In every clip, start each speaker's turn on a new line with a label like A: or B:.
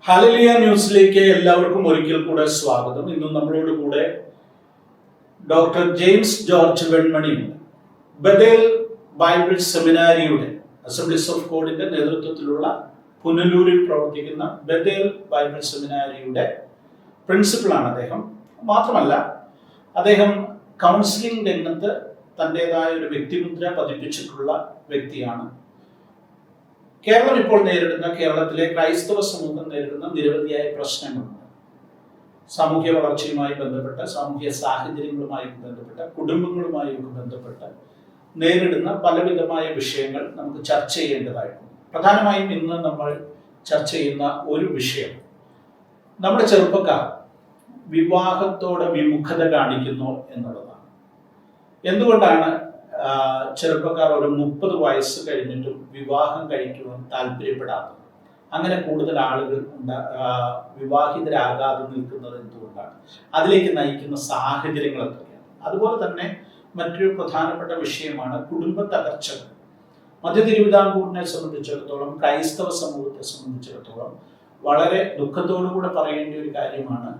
A: Hallelujah ന്യൂസിലേക്ക് എല്ലാവർക്കും ഒരിക്കൽ കൂടെ സ്വാഗതം. ഇന്നും നമ്മളോട് കൂടെ ഡോക്ടർ ജെയിംസ് ജോർജ് വെൺമണിയുണ്ട്. ബഥേൽ ബൈബിൾ സെമിനാരിയുടെ അസംബ്ലീസ് ഓഫ് ഗോഡിന്റെ നേതൃത്വത്തിലുള്ള പുനലൂരിൽ പ്രവർത്തിക്കുന്ന ബഥേൽ ബൈബിൾ സെമിനാരിയുടെ പ്രിൻസിപ്പളാണ് അദ്ദേഹം. മാത്രമല്ല അദ്ദേഹം കൗൺസിലിംഗ് രംഗത്ത് തൻ്റെതായ ഒരു വ്യക്തിമുദ്ര പതിപ്പിച്ചിട്ടുള്ള വ്യക്തിയാണ്. കേരളം ഇപ്പോൾ കേരളത്തിലെ ക്രൈസ്തവ സമൂഹം നേരിടുന്ന നിരവധിയായ പ്രശ്നങ്ങളുണ്ട്. സാമൂഹ്യ വളർച്ചയുമായി ബന്ധപ്പെട്ട, സാമൂഹ്യ സാഹചര്യങ്ങളുമായി ബന്ധപ്പെട്ട, കുടുംബങ്ങളുമായി ബന്ധപ്പെട്ട നേരിടുന്ന പലവിധമായ വിഷയങ്ങൾ നമുക്ക് ചർച്ച ചെയ്യേണ്ടതായിട്ടുണ്ട്. പ്രധാനമായും ഇന്ന് നമ്മൾ ചർച്ച ചെയ്യുന്ന ഒരു വിഷയം, നമ്മുടെ ചെറുപ്പക്കാർ വിവാഹത്തോടെ വിമുഖത കാണിക്കുന്നു എന്നുള്ളതാണ്. എന്തുകൊണ്ടാണ് ചെറുപ്പക്കാർ ഒരു 30 വയസ്സ് കഴിഞ്ഞിട്ടും വിവാഹം കഴിക്കുവാൻ താല്പര്യപ്പെടാത്തത്? അങ്ങനെ കൂടുതൽ ആളുകൾ വിവാഹിതരാകാതെ നിൽക്കുന്നത് എന്തുകൊണ്ടാണ്? അതിലേക്ക് നയിക്കുന്ന സാഹചര്യങ്ങൾ എന്തൊക്കെയാണ്? അതുപോലെ തന്നെ മറ്റൊരു പ്രധാനപ്പെട്ട വിഷയമാണ് കുടുംബ തകർച്ചകൾ. മധ്യ തിരുവിതാംകൂറിനെ സംബന്ധിച്ചിടത്തോളം, ക്രൈസ്തവ സമൂഹത്തെ സംബന്ധിച്ചിടത്തോളം വളരെ ദുഃഖത്തോടുകൂടെ പറയേണ്ട ഒരു കാര്യമാണ്,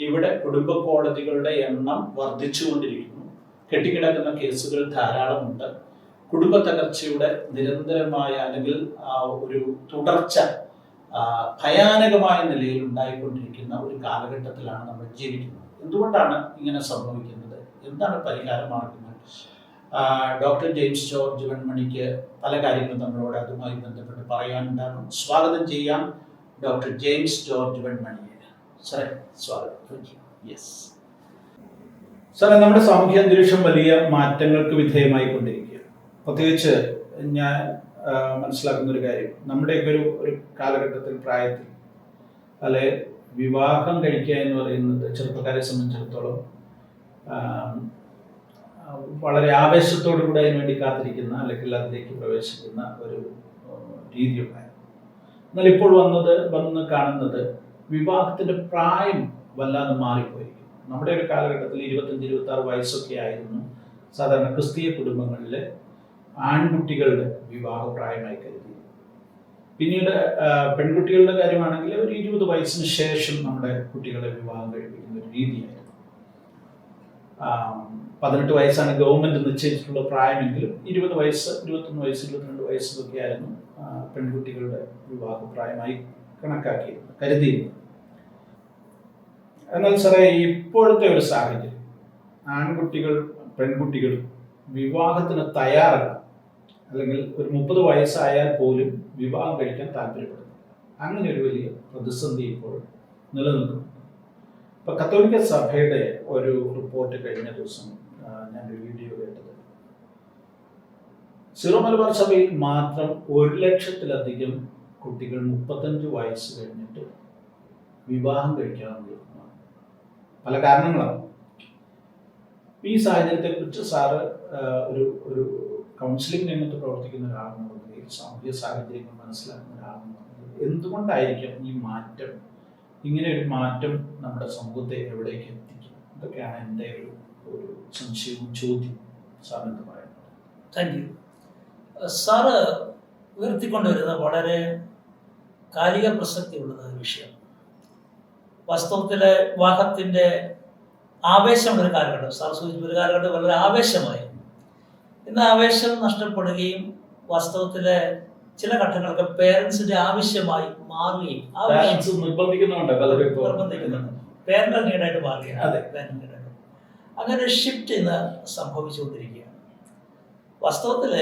A: ഇവിടെ കുടുംബ കോടതികളുടെ എണ്ണം വർദ്ധിച്ചുകൊണ്ടിരിക്കുന്നു. കെട്ടിക്കിടക്കുന്ന കേസുകൾ ധാരാളമുണ്ട്. കുടുംബ തകർച്ചയുടെ നിരന്തരമായ അല്ലെങ്കിൽ ഒരു തുടർച്ച ഭയാനകമായ നിലയിൽ ഉണ്ടായിക്കൊണ്ടിരിക്കുന്ന ഒരു കാലഘട്ടത്തിലാണ് നമ്മൾ ജീവിക്കുന്നത്. എന്തുകൊണ്ടാണ് ഇങ്ങനെ സംഭവിക്കുന്നത്? എന്താണ് പരിഹാര മാർഗങ്ങൾ? ഡോക്ടർ ജെയിംസ് ജോർജ് വെൺമണിക്ക് പല കാര്യങ്ങളും നമ്മളോട് അതുമായി ബന്ധപ്പെട്ട് പറയാനുണ്ടാകും. സ്വാഗതം ചെയ്യാം ഡോക്ടർ ജെയിംസ് ജോർജ് വെൺമണിയെ. സാറേ, സ്വാഗതം. യെസ് സാറേ, നമ്മുടെ സാമൂഹ്യ അന്തരീക്ഷം വലിയ മാറ്റങ്ങൾക്ക് വിധേയമായി കൊണ്ടിരിക്കുകയാണ്. പ്രത്യേകിച്ച് ഞാൻ മനസ്സിലാക്കുന്ന ഒരു കാര്യം, നമ്മുടെയൊക്കെ ഒരു കാലഘട്ടത്തിൽ, പ്രായത്തിൽ അല്ലെ, വിവാഹം കഴിക്കുക എന്ന് പറയുന്നത് ചെറുപ്പക്കാരെ സംബന്ധിച്ചിടത്തോളം വളരെ ആവേശത്തോടു കൂടെ അതിന് വേണ്ടി കാത്തിരിക്കുന്ന, അല്ലെങ്കിൽ അതിലേക്ക് പ്രവേശിക്കുന്ന ഒരു രീതി ഉണ്ടായിരുന്നു. എന്നാൽ ഇപ്പോൾ വന്ന് കാണുന്നത് വിവാഹത്തിന്റെ പ്രായം വല്ലാതെ മാറിപ്പോയി. നമ്മുടെ ഒരു കാലഘട്ടത്തിൽ 25-26 വയസ്സൊക്കെ ആയിരുന്നു സാധാരണ ക്രിസ്തീയ കുടുംബങ്ങളിലെ ആൺകുട്ടികളുടെ വിവാഹ പ്രായമായി കരുതി. പിന്നീട് പെൺകുട്ടികളുടെ കാര്യമാണെങ്കിൽ ഒരു 20 വയസ്സിന് ശേഷം നമ്മുടെ കുട്ടികളെ വിവാഹം കഴിപ്പിക്കുന്ന ഒരു രീതിയായിരുന്നു. 18 വയസ്സാണ് ഗവൺമെന്റ് നിശ്ചയിച്ചിട്ടുള്ള പ്രായമെങ്കിലും 20 വയസ്സ്, 21 വയസ്സ്, 22 വയസ്സിലൊക്കെ ആയിരുന്നു പെൺകുട്ടികളുടെ വിവാഹ പ്രായമായി കരുതിയിരുന്നത്. എന്നാൽ സാറേ, ഇപ്പോഴത്തെ ഒരു സാഹചര്യം, ആൺകുട്ടികൾ പെൺകുട്ടികൾ വിവാഹത്തിന് തയ്യാറല്ല, അല്ലെങ്കിൽ ഒരു 30 വയസ്സായാൽ പോലും വിവാഹം കഴിക്കാൻ താല്പര്യപ്പെടുന്നു. അങ്ങനെ ഒരു വലിയ പ്രതിസന്ധി ഇപ്പോൾ നിലനിൽക്കുന്നു. ഇപ്പൊ കത്തോലിക്ക സഭയുടെ ഒരു റിപ്പോർട്ട് കഴിഞ്ഞ ദിവസം ഞാനൊരു വീഡിയോ കേട്ടത്, സിറോ മലബാർ സഭയിൽ മാത്രം 1,00,000-ലധികം കുട്ടികൾ 35 വയസ്സ് കഴിഞ്ഞിട്ട് വിവാഹം കഴിക്കാമെന്ന്. പല കാരണങ്ങളാണ്. ഈ സാഹചര്യത്തെക്കുറിച്ച് സാറ് ഒരു കൗൺസിലിംഗ് രംഗത്ത് പ്രവർത്തിക്കുന്ന ഒരാളെന്നുണ്ടെങ്കിൽ, സാമൂഹ്യ സാഹചര്യങ്ങൾ മനസ്സിലാക്കുന്ന ഒരാളെന്നുണ്ടെങ്കിൽ, എന്തുകൊണ്ടായിരിക്കും ഈ മാറ്റം, ഇങ്ങനെ ഒരു മാറ്റം നമ്മുടെ സമൂഹത്തെ എവിടേക്ക് എത്തിക്കും? ഇതൊക്കെയാണ് എൻ്റെ ഒരു സംശയവും ചോദ്യം. സാർ എന്ന് പറയുന്നത്.
B: Thank you. സാറ് ഉയർത്തിക്കൊണ്ടുവരുന്ന വളരെ കാലിക പ്രസക്തിയുള്ള ഒരു വിഷയം. വാസ്തവത്തിലെ വിവാഹത്തിൻ്റെ ആവേശമുള്ളൊരു കാലഘട്ടം, സാർ സൂചിപ്പിച്ച ഒരു കാലഘട്ടം വളരെ ആവേശമായി. ഇന്ന് ആവേശം നഷ്ടപ്പെടുകയും വാസ്തവത്തിലെ ചില ഘട്ടങ്ങൾക്ക് പേരൻസിന്റെ ആവശ്യമായി മാറുകയും
A: നിർബന്ധിക്കുന്നുണ്ട്,
B: പേരന്റൽ നീഡായിട്ട് മാറുകയാണ്. അങ്ങനെ ഒരു ഷിഫ്റ്റ് ഇന്ന് സംഭവിച്ചുകൊണ്ടിരിക്കുകയാണ്. വാസ്തവത്തിൽ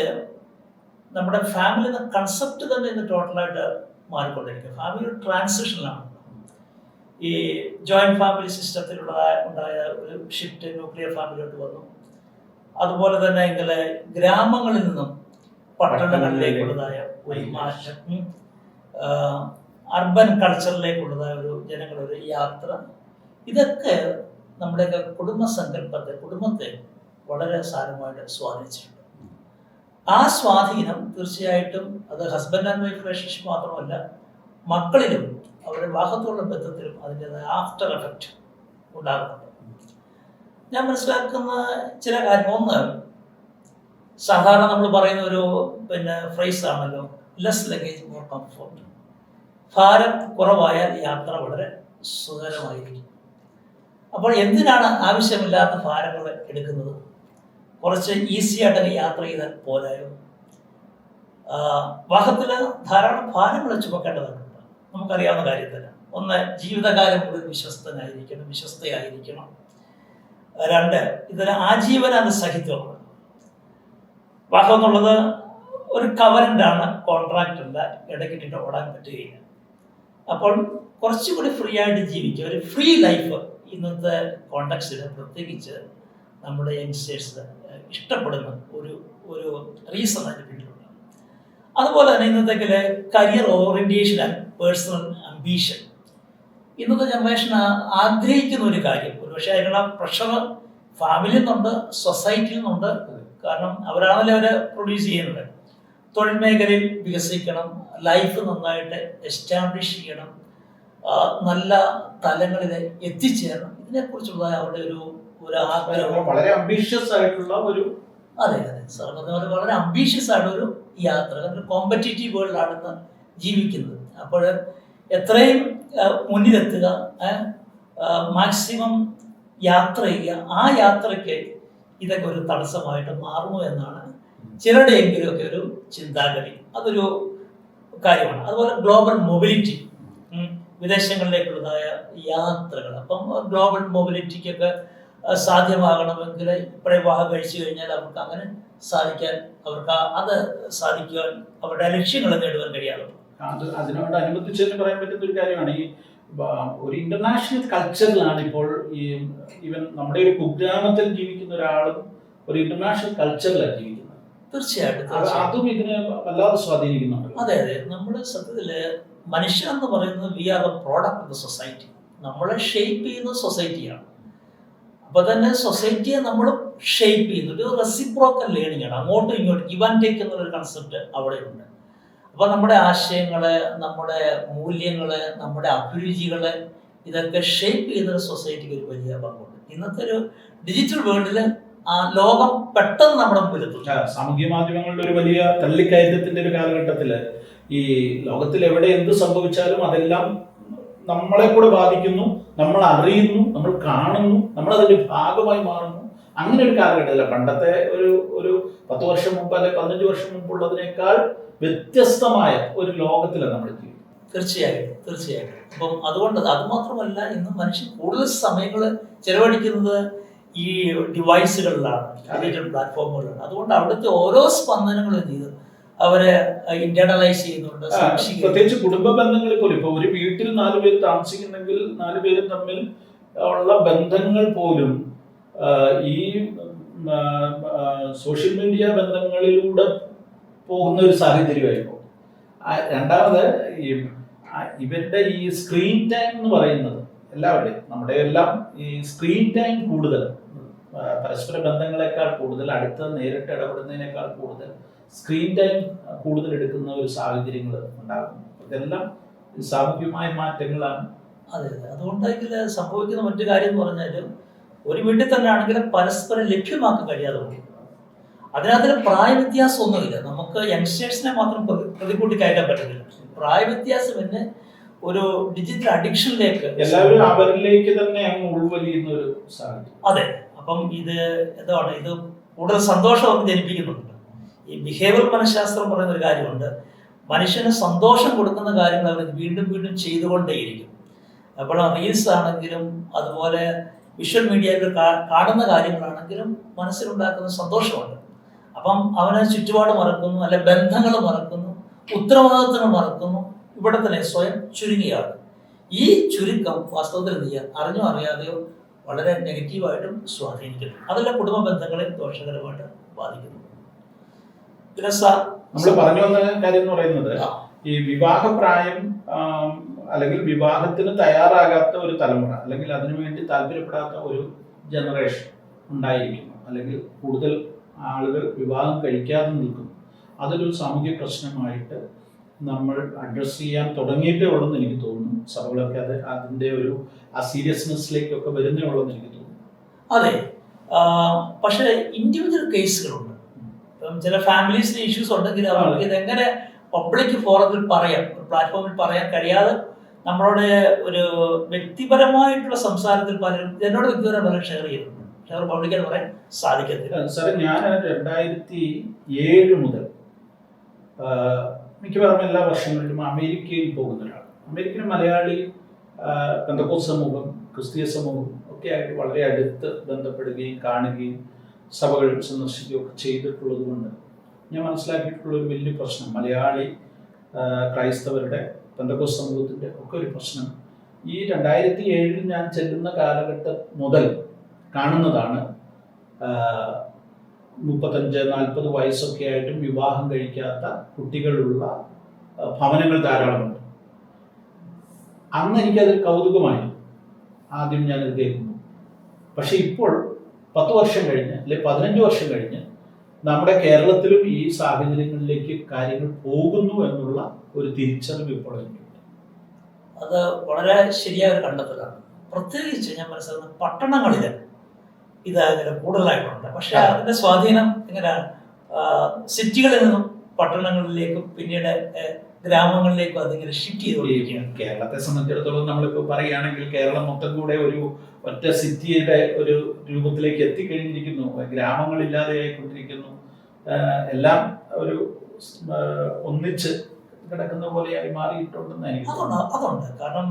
B: നമ്മുടെ ഫാമിലി എന്ന കൺസെപ്റ്റ് തന്നെ ഇന്ന് ടോട്ടലായിട്ട് മാറിക്കൊണ്ടിരിക്കുക. ഫാമിലി ട്രാൻസിഷനിലാണ്. ഈ ജോയിന്റ് ഫാമിലി സിസ്റ്റത്തിലുണ്ടായ ഒരു ഷിഫ്റ്റ് ന്യൂക്ലിയർ ഫാമിലിയോട്ട് വന്നു. അതുപോലെ തന്നെ ഇങ്ങനെ ഗ്രാമങ്ങളിൽ നിന്നും പട്ടണങ്ങളിലേക്കുള്ളതായ ഒരു മാറ്റം, അർബൻ കൾച്ചറിലേക്കുള്ളതായ ഒരു ജനങ്ങളുടെ ഒരു യാത്ര, ഇതൊക്കെ നമ്മുടെയൊക്കെ കുടുംബത്തെ വളരെ സാരമായിട്ട് സ്വാധീനിച്ചിട്ടുണ്ട്. ആ സ്വാധീനം തീർച്ചയായിട്ടും അത് ഹസ്ബൻഡ് ആൻഡ് വൈഫ് റിലേഷൻഷിപ്പ് മാത്രമല്ല, മക്കളിലും അവരുടെ വിവാഹത്തോടുള്ള ബന്ധത്തിലും അതിൻ്റെതായ ആഫ്റ്റർ എഫക്റ്റ് ഉണ്ടാകുന്നുണ്ട്. ഞാൻ മനസ്സിലാക്കുന്ന ചില കാര്യം, ഒന്ന്, സാധാരണ നമ്മൾ പറയുന്ന ഒരു ഫ്രേസ് ആണല്ലോ, ലെസ് ലഗേജ് മോർ കംഫോർട്ട്. ഭാരം കുറവായാൽ യാത്ര വളരെ സുഖകരമായിരിക്കും. അപ്പോൾ എന്തിനാണ് ആവശ്യമില്ലാത്ത ഭാരങ്ങൾ എടുക്കുന്നത്? കുറച്ച് ഈസി ആയിട്ട് യാത്ര ചെയ്താൽ പോരായോ? വാഹനത്തിൽ ധാരാളം ഭാരങ്ങൾ ചുമക്കേണ്ടതുണ്ട്. നമുക്കറിയാവുന്ന കാര്യം തന്നെ. ഒന്ന്, ജീവിതകാലം മുഴുവൻ വിശ്വസ്തയായിരിക്കണം. രണ്ട്, ഇതിന് ആജീവനാന്ത സഹിത്വമാണ്. വാഹനം എന്നുള്ളത് ഒരു കവറൻ്റാണ്, കോൺട്രാക്റ്റ് അല്ല, ഇടയ്ക്കിട്ടിട്ട് ഓടാൻ പറ്റുകയില്ല. അപ്പോൾ കുറച്ചുകൂടി ഫ്രീ ആയിട്ട് ജീവിക്കുക, ഒരു ഫ്രീ ലൈഫ് ഇന്നത്തെ കോണ്ടക്സ്റ്റിൽ പ്രത്യേകിച്ച് നമ്മുടെ യങ്സ്റ്റേഴ്സ് ഇഷ്ടപ്പെടുന്ന ഒരു റീസൺ അതിന് പിന്നിലുണ്ട്. അതുപോലെ തന്നെ ഇന്നത്തെ career orientation and personal ambition ഇന്നത്തെ ജനറേഷൻ ആഗ്രഹിക്കുന്ന ഒരു കാര്യം. ഒരു പക്ഷേ അതിനുള്ള പ്രഷർ ഫാമിലിയിൽ നിന്നുണ്ട്, സൊസൈറ്റിയിൽ നിന്നുണ്ട്. കാരണം അവരാണല്ലോ അവരെ പ്രൊഡ്യൂസ് ചെയ്യുന്നത്. തൊഴിൽ മേഖലയിൽ വികസിക്കണം, ലൈഫ് നന്നായിട്ട് എസ്റ്റാബ്ലിഷ് ചെയ്യണം, നല്ല തലങ്ങളിൽ എത്തിച്ചേരണം. ഇതിനെക്കുറിച്ചുള്ള അവരുടെ ഒരു ആഗ്രഹം,
A: വളരെ അംബീഷ്യസ് ആയിട്ടുള്ള ഒരു
B: അതെ സാർ പറഞ്ഞ പോലെ വളരെ അംബീഷ്യസ് ആയിട്ട് ഒരു യാത്ര. ഒരു കോമ്പറ്റീറ്റീവ് വേൾഡിലാണ് ഇന്ന് ജീവിക്കുന്നത്. അപ്പോൾ എത്രയും മുന്നിലെത്തുക, മാക്സിമം യാത്ര ചെയ്യുക. ആ യാത്രയ്ക്ക് ഇതൊക്കെ ഒരു തടസ്സമായിട്ട് മാറുന്നു എന്നാണ് ചിലരുടെയെങ്കിലുമൊക്കെ ഒരു ചിന്താഗതി. അതൊരു കാര്യമാണ്. അതുപോലെ ഗ്ലോബൽ മൊബിലിറ്റി, വിദേശങ്ങളിലേക്കുള്ളതായ യാത്രകൾ. അപ്പം ഗ്ലോബൽ മൊബിലിറ്റിക്കൊക്കെ സാധ്യമാകണമെങ്കിൽ ഇപ്പോഴേ വിവാഹം കഴിച്ചു കഴിഞ്ഞാൽ അവർക്ക് അങ്ങനെ അത് സാധിക്കുവാൻ അവരുടെ ലക്ഷ്യങ്ങൾ നേടുവാൻ കഴിയാതെ.
A: അതിനോട് അനുബന്ധിച്ച് പറയാൻ പറ്റുന്ന ഒരു കാര്യമാണ് ഈ ഒരു ഇന്റർനാഷണൽ കൾച്ചറിലാണ് ഇപ്പോൾ ഈവൻ നമ്മുടെ ഒരു കുഗ്രാമത്തിൽ ജീവിക്കുന്ന ഒരാളും ഒരു ഇന്റർനാഷണൽ കൾച്ചറിലാണ് ജീവിക്കുന്നത്.
B: തീർച്ചയായിട്ടും
A: അതും ഇതിനെ വല്ലാതെ സ്വാധീനിക്കുന്നുണ്ട്.
B: അതെ, നമ്മുടെ സത്യത്തില് മനുഷ്യൻ എന്ന് പറയുന്നത് we are the product of the society. നമ്മളെ ഷേപ്പ് ചെയ്യുന്ന സൊസൈറ്റിയാണ്. അപ്പൊ തന്നെ സൊസൈറ്റിയെ നമ്മൾ ഷേപ്പ് ചെയ്യുന്നുണ്ട്. ഒരു റെസിപ്രോക്കൽ ലേണിംഗ് ആണ്, അങ്ങോട്ടും ഇങ്ങോട്ടും ഗിവ് ആൻഡ് ടേക്ക് എന്നുള്ളൊരു കൺസെപ്റ്റ് അവിടെയുണ്ട്. അപ്പൊ നമ്മുടെ ആശയങ്ങള്, നമ്മുടെ മൂല്യങ്ങള്, നമ്മുടെ അഭിരുചികള്, ഇതൊക്കെ ഷേപ്പ് ചെയ്യുന്ന സൊസൈറ്റിക്ക് ഒരു വലിയ പങ്കുണ്ട്. ഇന്നത്തെ ഒരു ഡിജിറ്റൽ വേൾഡില് ആ ലോകം പെട്ടെന്ന് നമ്മുടെ മുമ്പിലെത്തും.
A: സാമൂഹ്യ മാധ്യമങ്ങളുടെ ഒരു വലിയ തള്ളിക്കയറ്റത്തിന്റെ ഒരു കാലഘട്ടത്തില് ഈ ലോകത്തിൽ എവിടെ എന്ത് സംഭവിച്ചാലും അതെല്ലാം നമ്മളെ കൂടെ ബാധിക്കുന്നു, നമ്മൾ അറിയുന്നു, നമ്മൾ കാണുന്നു, നമ്മൾ അതിന്റെ ഭാഗമായി മാറുന്നു. അങ്ങനെ ഒരു കാലഘട്ടത്തില്ല. പണ്ടത്തെ ഒരു 10 വർഷം മുമ്പ് അല്ലെങ്കിൽ 15 വർഷം മുമ്പുള്ളതിനേക്കാൾ വ്യത്യസ്തമായ ഒരു ലോകത്തിലാണ് നമ്മൾ ജീവിക്കുന്നത്.
B: തീർച്ചയായിട്ടും. അപ്പം അതുകൊണ്ട് അത് മാത്രമല്ല, ഇന്ന് മനുഷ്യൻ കൂടുതൽ സമയങ്ങൾ ചെലവഴിക്കുന്നത് ഈ ഡിവൈസുകളിലാണ്, ഡിജിറ്റൽ പ്ലാറ്റ്ഫോമുകളിലാണ്. അതുകൊണ്ട് അവിടുത്തെ ഓരോ സ്പന്ദനങ്ങളും ചെയ്ത് അവരെ ഇന്റേണലൈസ് ചെയ്യുന്നുണ്ട്.
A: പ്രത്യേകിച്ച് കുടുംബ ബന്ധങ്ങളിൽ പോലും ഇപ്പൊ ഒരു വീട്ടിൽ 4 പേര് താമസിക്കുന്നെങ്കിൽ 4 പേരും തമ്മിൽ ഉള്ള ബന്ധങ്ങൾ പോലും ഈ സോഷ്യൽ മീഡിയ ബന്ധങ്ങളിലൂടെ പോകുന്ന ഒരു സാഹചര്യമായിരുന്നു. രണ്ടാമത് ഇവരുടെ ഈ സ്ക്രീൻ ടൈം എന്ന് പറയുന്നത് എല്ലാവരുടെയും നമ്മുടെ എല്ലാം ഈ സ്ക്രീൻ ടൈം കൂടുതൽ, പരസ്പര ബന്ധങ്ങളെക്കാൾ കൂടുതൽ, അടുത്ത് നേരിട്ട് ഇടപെടുന്നതിനേക്കാൾ കൂടുതൽ സ്ക്രീൻ ടൈം കൂടുതൽ എടുക്കുന്ന ഒരു സാഹചര്യങ്ങൾ ഉണ്ടാകുന്നു. ഇതെല്ലാം സാമൂഹികമായ മാറ്റങ്ങളാണ്.
B: അതെ, അതുകൊണ്ടെങ്കിൽ സംഭവിക്കുന്ന മറ്റു കാര്യം എന്ന് പറഞ്ഞാൽ ഒരു വീട്ടിൽ തന്നെ ആണെങ്കിലും പരസ്പരം ലഭ്യമാക്കാൻ കഴിയാതെ പോകും. അതിനകത്ത് പ്രായവ്യത്യാസം ഒന്നുമില്ല. നമുക്ക് യങ്സ്റ്റേഴ്സിനെ മാത്രം പ്രതികൂട്ടി കയറ്റാൻ പറ്റുന്നില്ല. പ്രായവ്യത്യാസം തന്നെ ഒരു ഡിജിറ്റൽ അഡിക്ഷനിലേക്ക്
A: എല്ലാവരും അവരിലേക്ക് തന്നെ ഉൾവലിയുന്ന ഒരു സാഹചര്യം.
B: അതെ, അപ്പം ഇത് കൂടുതൽ സന്തോഷം ജനിപ്പിക്കുന്നുണ്ട്. ഈ ബിഹേവിയർ മനഃശാസ്ത്രം പറയുന്ന ഒരു കാര്യമുണ്ട്. മനുഷ്യന് സന്തോഷം കൊടുക്കുന്ന കാര്യങ്ങൾ അവർ വീണ്ടും വീണ്ടും ചെയ്തുകൊണ്ടേയിരിക്കും. അപ്പോൾ റീൽസ് ആണെങ്കിലും അതുപോലെ വിഷ്വൽ മീഡിയയിൽ കാണുന്ന കാര്യങ്ങളാണെങ്കിലും മനസ്സിലുണ്ടാക്കുന്ന സന്തോഷമുണ്ട്. അപ്പം അവനെ ചുറ്റുപാട് മറക്കുന്നു, അല്ലെ ബന്ധങ്ങൾ മറക്കുന്നു, ഉത്തരവാദിത്തങ്ങൾ മറക്കുന്നു. ഇവിടെ തന്നെ സ്വയം ചുരുങ്ങിയാണ്. ഈ ചുരുക്കം വാസ്തവത്തിൽ അറിഞ്ഞോ അറിയാതെയോ വളരെ നെഗറ്റീവായിട്ടും സ്വാധീനിക്കുന്നു. അതെല്ലാം കുടുംബ ബന്ധങ്ങളെ ദോഷകരമായിട്ട് ബാധിക്കുന്നു.
A: നമ്മൾ പറഞ്ഞു വന്ന കാര്യം എന്ന് പറയുന്നത് ഈ വിവാഹപ്രായം അല്ലെങ്കിൽ വിവാഹത്തിന് തയ്യാറാകാത്ത ഒരു തലമുറ, അല്ലെങ്കിൽ അതിനുവേണ്ടി താല്പര്യപ്പെടാത്ത ഒരു ജനറേഷൻ ഉണ്ടായിരിക്കുന്നു, അല്ലെങ്കിൽ കൂടുതൽ ആളുകൾ വിവാഹം കഴിക്കാതെ നിൽക്കുന്നു. അതൊരു സാമൂഹിക പ്രശ്നമായിട്ട് നമ്മൾ അഡ്രസ്സ് ചെയ്യാൻ തുടങ്ങിയിട്ടേ ഉള്ളെന്ന് എനിക്ക് തോന്നുന്നു. സഭകളൊക്കെ അതിൻ്റെ ആ സീരിയസ്നെസ്സിലേക്കൊക്കെ വരുന്നേ ഉള്ളെന്ന് എനിക്ക് തോന്നുന്നു.
B: അതെ, പക്ഷേ ഇൻഡിവിജ്വൽ കേസുകളുണ്ട്. ചില ഫാമിലീസിന് ഇഷ്യൂസ് ഉണ്ടെങ്കിൽ അവർക്ക് ഇതെങ്ങനെ പബ്ലിക് ഫോറത്തിൽ പറയാൻ, ഒരു പ്ലാറ്റ്ഫോമിൽ പറയാൻ കഴിയാതെ നമ്മളോട് ഒരു വ്യക്തിപരമായിട്ടുള്ള സംസാരത്തിൽ പലരും എന്നോട് വ്യക്തിപരം പലരും ഷെയർ ചെയ്തിട്ടുണ്ട്. പക്ഷെ അവർ പബ്ലിക്കായിട്ട് പറയാൻ സാധിക്കത്തില്ല.
A: സാറേ, ഞാൻ 2007 മുതൽ മിക്കവാറും എല്ലാ വർഷങ്ങളിലും അമേരിക്കയിൽ പോകുന്ന ഒരാൾ. അമേരിക്കൻ മലയാളി പെന്തക്കോസ്ത് സമൂഹം, ക്രിസ്തീയ സമൂഹം ഒക്കെ ആയിട്ട് വളരെ അടുത്ത് ബന്ധപ്പെടുകയും കാണുകയും സഭകൾ സന്ദർശിക്കുകയും ഒക്കെ ചെയ്തിട്ടുള്ളത് കൊണ്ട് ഞാൻ മനസ്സിലാക്കിയിട്ടുള്ള ഒരു വലിയ പ്രശ്നം, മലയാളി ക്രൈസ്തവരുടെ പെന്തക്കോസ്ത് സമൂഹത്തിൻ്റെ ഒക്കെ ഒരു പ്രശ്നം ഈ 2007 ഞാൻ ചെല്ലുന്ന കാലഘട്ടം മുതൽ കാണുന്നതാണ്. 35-40 വയസ്സൊക്കെ ആയിട്ടും വിവാഹം കഴിക്കാത്ത കുട്ടികളുള്ള ഭവനങ്ങൾ ധാരാളമുണ്ട്. അന്ന് എനിക്കത് കൗതുകമായി, ആദ്യം ഞാനത് കേൾക്കുന്നു. പക്ഷെ ഇപ്പോൾ 10 വർഷം കഴിഞ്ഞ് അല്ലെങ്കിൽ 15 വർഷം കഴിഞ്ഞ് നമ്മുടെ കേരളത്തിലും ഈ സാഹചര്യങ്ങളിലേക്ക് കാര്യങ്ങൾ പോകുന്നു എന്നുള്ള ഒരു തിരിച്ചറിവ് ഇപ്പോൾ എനിക്കുണ്ട്.
B: അത് വളരെ ശരിയായ ഒരു കണ്ടെത്തലാണ്. പ്രത്യേകിച്ച് ഞാൻ മനസ്സിലാക്കുന്നത് പട്ടണങ്ങളിൽ ഇത് അങ്ങനെ കൂടുതലായിട്ടുണ്ട്. പക്ഷെ അതിന്റെ സ്വാധീനം എങ്ങനെയാണ്, സിറ്റികളിൽ നിന്നും പട്ടണങ്ങളിലേക്കും പിന്നീട് ഗ്രാമങ്ങളിലേക്കും അതിങ്ങനെ ഷിഫ്റ്റ് ചെയ്തുകൊണ്ടിരിക്കുകയാണ്.
A: കേരളത്തെ സംബന്ധിച്ചിടത്തോളം നമ്മളിപ്പോൾ പറയുകയാണെങ്കിൽ കേരളം മൊത്തം കൂടെ ഒരു ഒറ്റ സിറ്റിയുടെ ഒരു രൂപത്തിലേക്ക് എത്തിക്കഴിഞ്ഞിരിക്കുന്നു. ഗ്രാമങ്ങളില്ലാതെ ആയിക്കൊണ്ടിരിക്കുന്നു. എല്ലാം ഒരു ഒന്നിച്ച് കിടക്കുന്ന പോലെയായി മാറിയിട്ടുണ്ടെന്ന് എനിക്ക്
B: അതുണ്ട്. കാരണം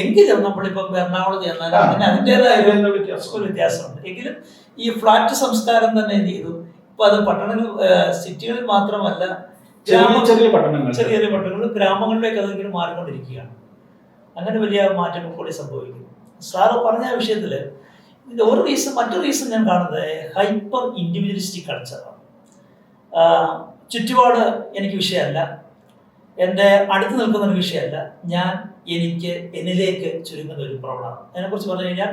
B: എങ്കിലും നമ്മളിപ്പോ എറണാകുളത്ത് ചെന്നാൽ അതിന് അതിൻ്റെതായ ഒരു വ്യത്യാസമുണ്ട്. എങ്കിലും ഈ ഫ്ലാറ്റ് സംസ്കാരം തന്നെ എന്ത് ചെയ്തു, ഇപ്പൊ അത് പട്ടണങ്ങൾ, സിറ്റികളിൽ മാത്രമല്ല,
A: ചെറിയ പട്ടണങ്ങൾ,
B: ഗ്രാമങ്ങളിലേക്ക് അതെങ്കിലും മാറിക്കൊണ്ടിരിക്കുകയാണ്. അങ്ങനെ വലിയ മാറ്റങ്ങൾ കൂടി സംഭവിക്കുന്നു. സാറ് പറഞ്ഞ വിഷയത്തിൽ ഇതിന്റെ ഒരു റീസൺ, മറ്റൊരു റീസൺ ഞാൻ കാണുന്നത് ഹൈപ്പർ ഇൻഡിവിജ്വലിസ്റ്റിക് കൾച്ചറാണ്. ചുറ്റുപാട് എനിക്ക് വിഷയമല്ല, എൻ്റെ അടുത്ത് നിൽക്കുന്ന ഒരു വിഷയമല്ല, എനിക്ക് എന്നിലേക്ക് ചുരുങ്ങുന്ന ഒരു പ്രോബ്ലമാണ്. അതിനെക്കുറിച്ച് പറഞ്ഞു കഴിഞ്ഞാൽ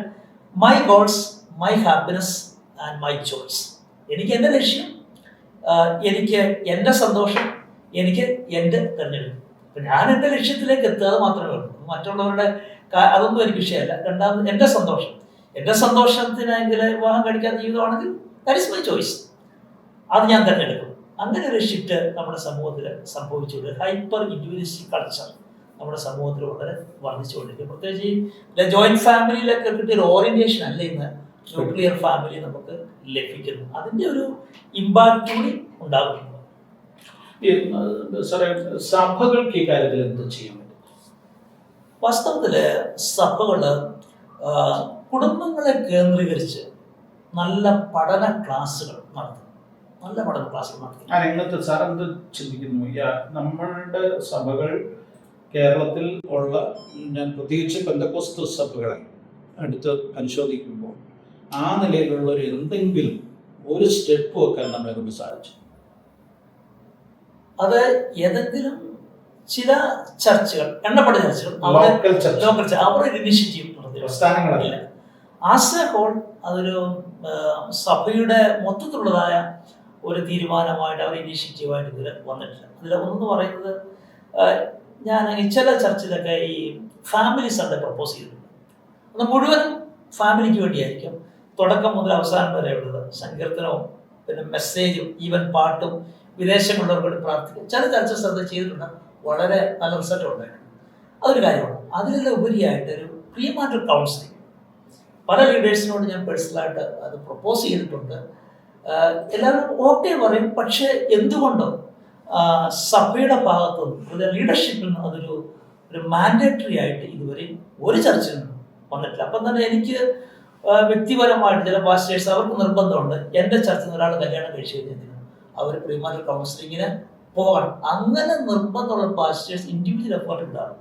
B: my goals, my happiness and my choice. എനിക്ക് എൻ്റെ ലക്ഷ്യം, എനിക്ക് എൻ്റെ സന്തോഷം, എനിക്ക് എൻ്റെ തിരഞ്ഞെടുപ്പ്. അപ്പം ഞാൻ എൻ്റെ ലക്ഷ്യത്തിലേക്ക് എത്തുക, അത് മാത്രമേ ഉള്ളൂ. മറ്റുള്ളവരുടെ അതൊന്നും എനിക്ക് വിഷയമല്ല. രണ്ടാമത് എൻ്റെ സന്തോഷം, എൻ്റെ സന്തോഷത്തിനെങ്കിൽ വിവാഹം കഴിക്കാത്ത ജീവിതമാണെങ്കിൽ ദാറ്റ് ഈസ് മൈ ചോയ്സ്, അത് ഞാൻ തിരഞ്ഞെടുക്കും. അങ്ങനെ ഒരു ഷിഫ്റ്റ് നമ്മുടെ സമൂഹത്തിൽ സംഭവിച്ചുകൊണ്ട് ഹൈപ്പർ ഇൻഡിവിജ്വലിസ്റ്റിക് കൾച്ചർ നമ്മുടെ സമൂഹത്തിൽ വളരെ വർദ്ധിച്ചുകൊണ്ടിരിക്കും. പ്രത്യേകിച്ച് ഈ ജോയിന്റ് ഫാമിലിയിലൊക്കെ കിട്ടിയ ഒരു ഓറിയന്റേഷൻ അല്ല ഇന്ന് ന്യൂക്ലിയർ ഫാമിലി നമുക്ക് ലഭിക്കുന്നു. അതിൻ്റെ ഒരു ഇമ്പാക്റ്റ് കൂടി ഉണ്ടാകുന്നു.
A: സഭകൾക്ക് ഈ കാര്യത്തിൽ എന്ത് ചെയ്യാൻ പറ്റും?
B: വാസ്തവത്തില് സഭകള് കുടുംബങ്ങളെ കേന്ദ്രീകരിച്ച് നല്ല പഠന ക്ലാസ്സുകൾ നടത്തും.
A: രംഗത്ത് സാർ എന്ത് ചിന്തിക്കുന്നു? നമ്മളുടെ സഭകൾ കേരളത്തിൽ ഉള്ള, ഞാൻ പ്രത്യേകിച്ച് പെന്തക്കോസ്ത് സഭകളെ അടുത്ത് പരിശോധിക്കുമ്പോൾ ആ നിലയിലുള്ള ഒരു എന്തെങ്കിലും ഒരു സ്റ്റെപ്പ് വെക്കാൻ നമ്മളെ കൊണ്ട് സാധിച്ചു?
B: അത് ഏതെങ്കിലും ചില ചർച്ചുകൾ, എണ്ണപ്പെട്ട ചർച്ചുകൾ, അവർ ഒരു ഇനിഷ്യേറ്റീവ്
A: പ്രസ്ഥാനങ്ങളല്ല,
B: ആസ് എ ഹോൾ അതൊരു സഭയുടെ മൊത്തത്തിലുള്ളതായ ഒരു തീരുമാനമായിട്ട് അവർ ഇനീഷ്യേറ്റീവായിട്ട് ഇതിൽ വന്നിട്ടില്ല. അതിൽ ഒന്നെന്ന് പറയുന്നത്, ഞാൻ ചില ചർച്ചിലൊക്കെ ഈ ഫാമിലി സൺഡേ പ്രപ്പോസ് ചെയ്തിട്ടുണ്ട്. അത് മുഴുവൻ ഫാമിലിക്ക് വേണ്ടിയായിരിക്കും, തുടക്കം മുതൽ അവസാനം വരെ ഉള്ളത്. സങ്കീർത്തനവും പിന്നെ മെസ്സേജും ഈവൻ പാട്ടും വിദേശങ്ങളിലുള്ളവർക്ക് വേണ്ടി പ്രാർത്ഥിക്കും. ചില ചർച്ചസ് അത് ചെയ്തിട്ടുണ്ട്, വളരെ നല്ല റിസൾട്ട് ഉണ്ടായിട്ടുണ്ട്. അതൊരു കാര്യമാണ്. അതിലെല്ലാം ഉപരിയായിട്ട് ഒരു പ്രീമാറ്റർ കൗൺസിലിംഗ് പല ലീഡേഴ്സിനോട് ഞാൻ പേഴ്സണലായിട്ട് അത് പ്രപ്പോസ് ചെയ്തിട്ടുണ്ട്. എല്ലാവരും ഓക്കെ പറയും. പക്ഷേ എന്തുകൊണ്ടോ സഭയുടെ ഭാഗത്തു നിന്ന്, ലീഡർഷിപ്പിൽ നിന്ന് അതൊരു മാൻഡേറ്ററി ആയിട്ട് ഇതുവരെ ഒരു ചർച്ചയിൽ വന്നിട്ടില്ല. അപ്പം തന്നെ എനിക്ക് വ്യക്തിപരമായിട്ട് ചില പാസ്റ്റേഴ്സ് അവർക്ക് നിർബന്ധമുണ്ട്, എൻ്റെ ചർച്ചയിൽ നിന്ന് ഒരാൾ കല്യാണം കഴിച്ചു കഴിഞ്ഞാൽ അവർ പ്രീമാറ്റർ കൗൺസിലിങ്ങിന് പോകണം. അങ്ങനെ നിർബന്ധമുള്ള പാസ്റ്റേഴ്സ് ഇൻഡിവിജ്വൽ എഫേർട്ട് ഉണ്ടാകും.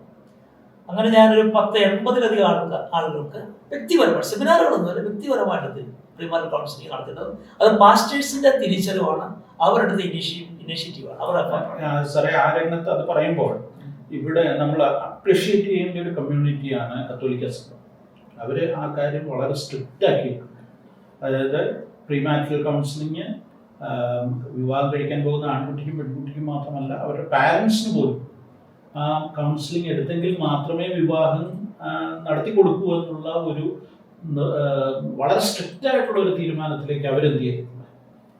B: അങ്ങനെ ഞാനൊരു 10-80 ആളുകൾക്ക് വ്യക്തിപരമായിട്ട്, സെമിനാറുകളൊന്നുമല്ല, വ്യക്തിപരമായിട്ട് പ്രീമാറ്റർ കൗൺസിലിംഗ് നടത്തുന്നത്. അത് പാസ്റ്റേഴ്സിന്റെ തിരിച്ചറിവാണ്, അവരുടെ ഇനിഷ്യേറ്റീവാണ്,
A: സാറേ. ആ രംഗത്ത് അത് പറയുമ്പോൾ ഇവിടെ നമ്മൾ അപ്രിഷ്യേറ്റ് ചെയ്യേണ്ട ഒരു കമ്മ്യൂണിറ്റിയാണ് കത്തോലിക്ക സഭ. അവർ ആ കാര്യം വളരെ സ്ട്രിക്റ്റ് ആക്കിയിട്ടുണ്ട്. അതായത് പ്രീമാറ്റർ കൗൺസിലിംഗ് വിവാഹം കഴിക്കാൻ പോകുന്ന ആൺകുട്ടിക്കും പെൺകുട്ടിക്കും മാത്രമല്ല, അവരുടെ പാരൻസിന് പോലും ആ കൗൺസിലിംഗ് എടുത്തെങ്കിൽ മാത്രമേ വിവാഹം നടത്തി കൊടുക്കൂ എന്നുള്ള ഒരു വളരെ സ്ട്രിക്റ്റ് ആയിട്ടുള്ള ഒരു തീരുമാനത്തിലേക്ക് അവരെന്ത് ചെയ്തിട്ടുണ്ട്,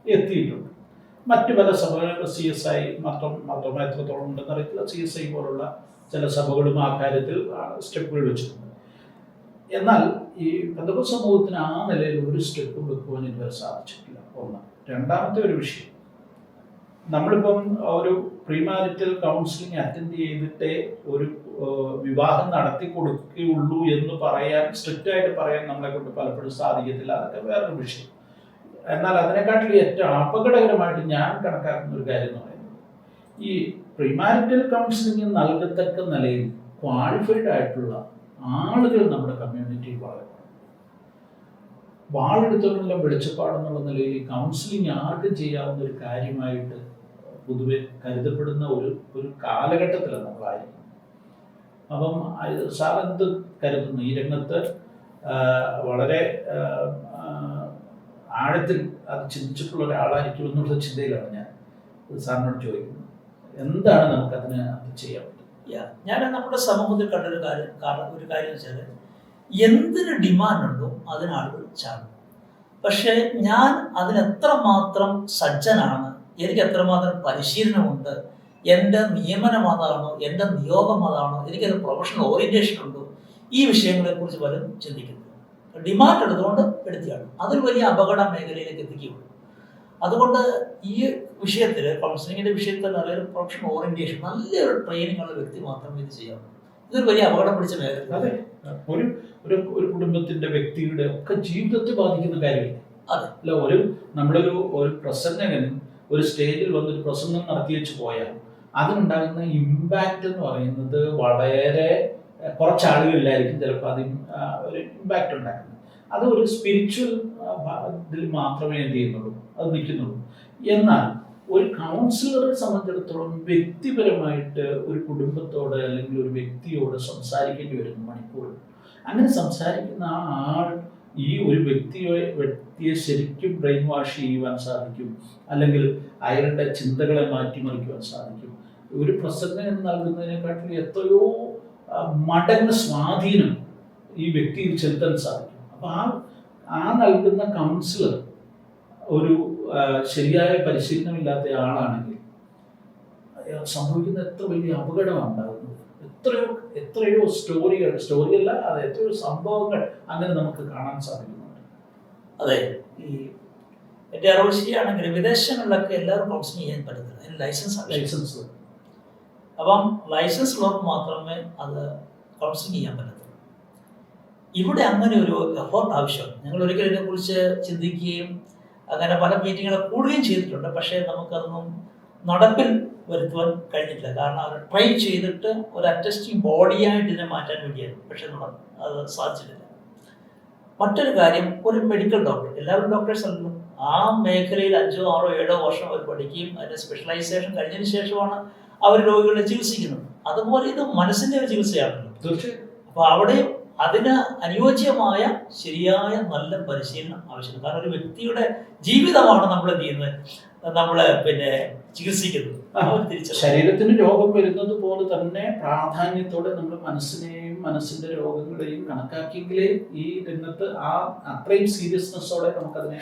A: എത്തിയിട്ടുണ്ട്. മറ്റു പല സഭകൾ CSI മർത്തോമ എത്രത്തോളം ഉണ്ടെന്ന് അറിയത്തില്ല, CSI പോലുള്ള ചില സഭകളും ആ കാര്യത്തിൽ സ്റ്റെപ്പുകൾ വെച്ചിട്ടുണ്ട്. എന്നാൽ ഈ പെന്തക്കോസ്ത് സമൂഹത്തിന് ആ നിലയിൽ ഒരു സ്റ്റെപ്പും വെക്കുവാൻ ഇതുവരെ സാധിച്ചിട്ടില്ല. ഒന്ന്. രണ്ടാമത്തെ ഒരു വിഷയം, നമ്മളിപ്പം ഒരു പ്രീമാരിറ്റൽ കൗൺസിലിംഗ് അറ്റൻഡ് ചെയ്തിട്ടേ ഒരു വിവാഹം നടത്തി കൊടുക്കുകയുള്ളൂ എന്ന് പറയാൻ, സ്ട്രിക്റ്റ് ആയിട്ട് പറയാൻ നമ്മളെ കൊണ്ട് പലപ്പോഴും സാധിക്കത്തില്ല. അതൊക്കെ വേറൊരു വിഷയം. എന്നാൽ അതിനെക്കാട്ടിൽ ഏറ്റവും അപകടകരമായിട്ട് ഞാൻ കണക്കാക്കുന്ന ഒരു കാര്യം എന്ന് പറയുന്നത്, ഈ പ്രീമാരിറ്റൽ കൗൺസിലിംഗ് നൽകത്തക്ക നിലയിൽ ക്വാളിഫൈഡ് ആയിട്ടുള്ള ആളുകൾ നമ്മുടെ കമ്മ്യൂണിറ്റിയിൽ വളരെ വാളെടുത്തോണ്ടുള്ള വെളിച്ചപ്പാടെന്നുള്ള നിലയിൽ ഈ കൗൺസിലിംഗ് ആർക്കും ചെയ്യാവുന്ന ഒരു കാര്യമായിട്ട് പൊതുവെ കരുതപ്പെടുന്ന ഒരു കാലഘട്ടത്തിലാണ് നമ്മളായിരിക്കും. അപ്പം സാർ എന്ത് കരുതുന്നു? ഈ രംഗത്ത് വളരെ ആഴത്തിൽ അത് ചിന്തിച്ചിട്ടുള്ള ഒരാളായിരിക്കും എന്നുള്ള ചിന്തയിലാണ് ഞാൻ സാറിനോട് ചോദിക്കുന്നത്. എന്താണ് നമുക്കതിന് ചെയ്യാൻ പറ്റും?
B: ഞാൻ നമ്മുടെ സമൂഹത്തിൽ കണ്ടൊരു കാര്യം വെച്ചാൽ, എന്തിന് ഡിമാൻഡ് ഉണ്ടോ അതിന് ആളുകൾ ചാടും. പക്ഷേ ഞാൻ അതിനെത്രമാത്രം സജ്ജനാണ്, എനിക്ക് എത്രമാത്രം പരിശീലനമുണ്ട്, എൻ്റെ നിയമനം അതാണോ, എൻ്റെ നിയോഗം അതാണോ, എനിക്കൊരു പ്രൊഫഷണൽ ഓറിയൻറ്റേഷൻ ഉണ്ടോ, ഈ വിഷയങ്ങളെക്കുറിച്ച് പലരും ചിന്തിക്കുന്നത്. ഡിമാൻഡ് എടുത്തുകൊണ്ട് എടുത്തിയാണ് അതൊരു വലിയ അപകട മേഖലയിലേക്ക് എത്തിക്കുകയുള്ളൂ. അതുകൊണ്ട് ഈ വിഷയത്തിൽ, കൗൺസിലിങ്ങിൻ്റെ വിഷയത്തിൽ നല്ലൊരു പ്രൊഫഷണൽ ഓറിയൻറ്റേഷൻ, നല്ലൊരു ട്രെയിനിങ് ഉള്ള വ്യക്തി മാത്രമേ ഇത് ചെയ്യാവൂ. ഇതൊരു വലിയ അപകടം പിടിച്ച മേഖല.
A: അതെ, ഒരു കുടുംബത്തിന്റെ വ്യക്തിയുടെ ഒക്കെ ജീവിതത്തെ ബാധിക്കുന്ന കാര്യമില്ല. അല്ല, നമ്മളൊരു പ്രസംഗകൻ ഒരു സ്റ്റേജിൽ വന്നൊരു പ്രസംഗം നടത്തി വെച്ച് പോയാൽ അതിനുണ്ടാകുന്ന ഇമ്പാക്റ്റ് എന്ന് പറയുന്നത് വളരെ കുറച്ചാളുകളിലായിരിക്കും ചിലപ്പോൾ അതിന് ഒരു ഇമ്പാക്റ്റ് ഉണ്ടാക്കുന്നത്. അത് ഒരു സ്പിരിച്വൽ ഇതിൽ മാത്രമേ എന്ത് ചെയ്യുന്നുള്ളൂ, അത് നിൽക്കുന്നുള്ളൂ. എന്നാൽ ഒരു കൗൺസിലറെ സംബന്ധിച്ചിടത്തോളം വ്യക്തിപരമായിട്ട് ഒരു കുടുംബത്തോട് അല്ലെങ്കിൽ ഒരു വ്യക്തിയോട് സംസാരിക്കേണ്ടി വരുന്ന മണിക്കൂർ, അങ്ങനെ സംസാരിക്കുന്ന ആ ആൾ ഈ ഒരു വ്യക്തിയെ ശരിക്കും ബ്രെയിൻ വാഷ് ചെയ്യുവാൻ സാധിക്കും, അല്ലെങ്കിൽ അയാളുടെ ചിന്തകളെ മാറ്റിമറിക്കുവാൻ സാധിക്കും. ഒരു പ്രസംഗം നൽകുന്നതിനെക്കാട്ടിലും എത്രയോ മടങ്ങ് സ്വാധീനം ഈ വ്യക്തിയിൽ ചെലുത്താൻ സാധിക്കും. അപ്പോൾ ആ നൽകുന്ന കൗൺസിലർ ഒരു ശരിയായ പരിശീലനമില്ലാത്ത ആളാണെങ്കിൽ സംഭവിക്കുന്ന എത്ര വലിയ അപകടമാണ് ഉണ്ടാകുന്നത്. എത്രയോ സ്റ്റോറിയല്ല, അത് എത്രയോ സംഭവങ്ങൾ അങ്ങനെ നമുക്ക് കാണാൻ സാധിക്കുന്നുണ്ട്.
B: അതെ, ഈ എൻ്റെ അറിവ് ശരിയാണെങ്കിൽ വിദേശങ്ങളിലൊക്കെ എല്ലാവരും കൗൺസിലിംഗ് ചെയ്യാൻ പറ്റത്തില്ല. അതിന് ലൈസൻസ്. അപ്പം ലൈസൻസ് ഉള്ളവർക്ക് മാത്രമേ അത് കൗൺസിലിംഗ് ചെയ്യാൻ പറ്റത്തുള്ളൂ. ഇവിടെ അങ്ങനെ ഒരു എഫോർട്ട് ആവശ്യമാണ്. ഞങ്ങൾ ഒരിക്കലും ഇതിനെക്കുറിച്ച് ചിന്തിക്കുകയും അങ്ങനെ പല മീറ്റിങ്ങുകൾ കൂടുകയും ചെയ്തിട്ടുണ്ട്. പക്ഷേ നമുക്കതൊന്നും നടപ്പിൽ വരുത്തുവാൻ കഴിഞ്ഞിട്ടില്ല. കാരണം അവർ ട്രൈ ചെയ്തിട്ട് ഒരു അറ്റസ്റ്റിംഗ് ബോഡിയായിട്ട് ഇതിനെ മാറ്റാൻ വേണ്ടിയായിരുന്നു. പക്ഷേ അത് സാധിച്ചിട്ടില്ല. മറ്റൊരു കാര്യം, ഒരു മെഡിക്കൽ ഡോക്ടർ, എല്ലാവരും ഡോക്ടേഴ്സ് അല്ലല്ലോ, ആ മേഖലയിൽ 5, 6, 7 വർഷം അവർ പഠിക്കുകയും അതിൻ്റെ സ്പെഷ്യലൈസേഷൻ കഴിഞ്ഞതിന് ശേഷമാണ് അവർ രോഗികളെ ചികിത്സിക്കുന്നത്. അതുപോലെ ഇത് മനസ്സിൻ്റെ ഒരു ചികിത്സയാണല്ലോ.
A: തീർച്ചയായും.
B: അപ്പോൾ അവിടെ അതിന് അനുയോജ്യമായ ശരിയായ നല്ല പരിശീലനം ആവശ്യമാണ്. കാരണം ഒരു വ്യക്തിയുടെ ജീവിതമാണ് നമ്മൾ എന്ത് ചെയ്യുന്നത്, നമ്മൾ ചികിത്സിക്കുന്നത്.
A: ശരീരത്തിന് രോഗം വരുന്നത് പോലെ തന്നെ പ്രാധാന്യത്തോടെ നമ്മൾ മനസ്സിനെയും മനസ്സിന്റെ രോഗങ്ങളെയും കണക്കാക്കിയെങ്കിലേ ഈ രംഗത്ത് അത്രയും സീരിയസ്നെസ്സോടെ നമുക്കതിനെ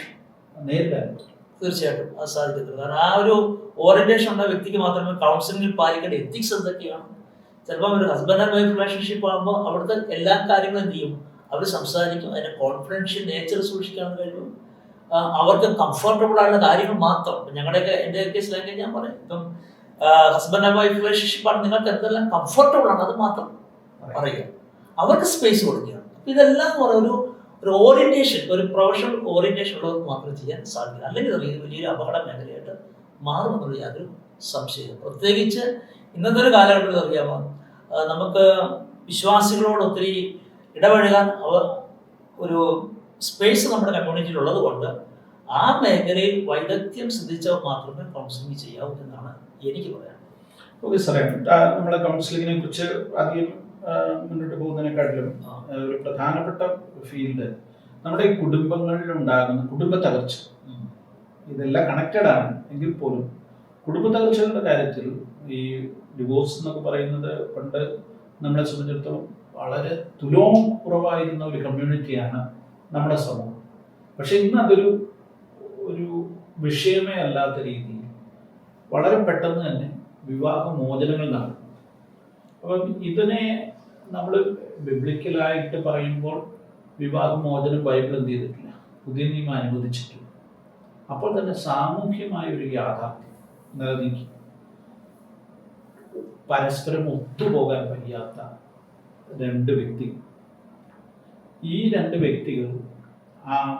A: നേരിടാൻ പറ്റും.
B: തീർച്ചയായിട്ടും അത് സാധിക്കത്തില്ല. കാരണം ആ ഒരു ഓറിയന്റേഷൻ ഉള്ള വ്യക്തിക്ക് മാത്രമേ കൗൺസിലിംഗിൽ പാലിക്കേണ്ട എത്തിക്സ് എന്തൊക്കെയാണ്. ചിലപ്പോൾ ഒരു ഹസ്ബൻഡ് ആൻഡ് വൈഫ് റിലേഷൻഷിപ്പ് ആകുമ്പോൾ അവിടുത്തെ എല്ലാ കാര്യങ്ങളും എന്ത് ചെയ്യും, അവർ സംസാരിക്കും. അതിൻ്റെ കോൺഫിഡൻഷ്യൽ നേച്ചർ സൂക്ഷിക്കാൻ കഴിയും. അവർക്ക് കംഫർട്ടബിൾ ആയിട്ടുള്ള കാര്യങ്ങൾ മാത്രം. എൻ്റെ കേസിലൊക്കെ ഞാൻ പറയും, ഇപ്പം ഹസ്ബൻഡ് ആൻഡ് വൈഫ് റിലേഷൻഷിപ്പാണ്, നിങ്ങൾക്ക് എന്തെല്ലാം കംഫർട്ടബിൾ ആണ് അത് മാത്രം പറയുക, അവർക്ക് സ്പേസ് കൊടുക്കുക. അപ്പം ഇതെല്ലാം എന്ന് പറയുന്ന ഒരു ഓറിയന്റേഷൻ, ഒരു പ്രൊഫഷണൽ ഓറിയന്റേഷൻ ഉള്ളവർക്ക് മാത്രം ചെയ്യാൻ സാധിക്കില്ല. അല്ലെങ്കിൽ ഇത് വലിയൊരു അപകട മേഖലയായിട്ട് മാറുമെന്നുള്ള യാതൊരു സംശയവും. പ്രത്യേകിച്ച് ഇന്നത്തെ ഒരു കാലഘട്ടത്തിൽ അറിയാമോ, നമുക്ക് വിശ്വാസികളോട് ഒത്തിരി ഇടപഴകാൻ ഒരു സ്പേസ് നമ്മുടെ കമ്മ്യൂണിറ്റിയിൽ ഉള്ളത് കൊണ്ട് ആ മേഖലയിൽ വൈദഗ്ധ്യം സിദ്ധിച്ചവർ മാത്രമേ കൗൺസിലിംഗ് ചെയ്യാവൂ എന്നാണ് എനിക്ക് പറയാൻ.
A: ഓക്കെ സാറേ, നമ്മളെ കൗൺസിലിങ്ങിനെ കുറിച്ച് അധികം മുന്നോട്ട് പോകുന്നതിനെക്കാട്ടിലും ഒരു പ്രധാനപ്പെട്ട ഫീൽഡ് നമ്മുടെ ഈ കുടുംബങ്ങളിൽ ഉണ്ടാകുന്ന കുടുംബ തകർച്ച. ഇതെല്ലാം കണക്റ്റഡ് ആണ് എങ്കിൽ പോലും കുടുംബ തകർച്ചകളുടെ കാര്യത്തിൽ ഈ ഡിവോഴ്സ് എന്നൊക്കെ പറയുന്നത് പണ്ട് നമ്മളെ സംബന്ധിച്ചിടത്തോളം വളരെ തുലോം കുറവായിരുന്ന ഒരു കമ്മ്യൂണിറ്റിയാണ് നമ്മുടെ സമൂഹം. പക്ഷെ ഇന്ന് അതൊരു വിഷയമേ അല്ലാത്ത രീതിയിൽ വളരെ പെട്ടെന്ന് തന്നെ വിവാഹമോചനങ്ങൾ നടക്കും. അപ്പം ഇതിനെ നമ്മൾ ബിബ്ലിക്കലായിട്ട് പറയുമ്പോൾ വിവാഹമോചനം ബൈബിൾ എന്ത് ചെയ്തിട്ടില്ല, പുതിയ നിയമം അനുവദിച്ചിട്ടില്ല. അപ്പോൾ തന്നെ സാമൂഹ്യമായ ഒരു യാഥാർത്ഥ്യം നിലനിൽക്കും. പരസ്പരം ഒത്തുപോകാൻ കഴിയാത്ത രണ്ട് വ്യക്തികൾ, ഈ രണ്ട് വ്യക്തികൾ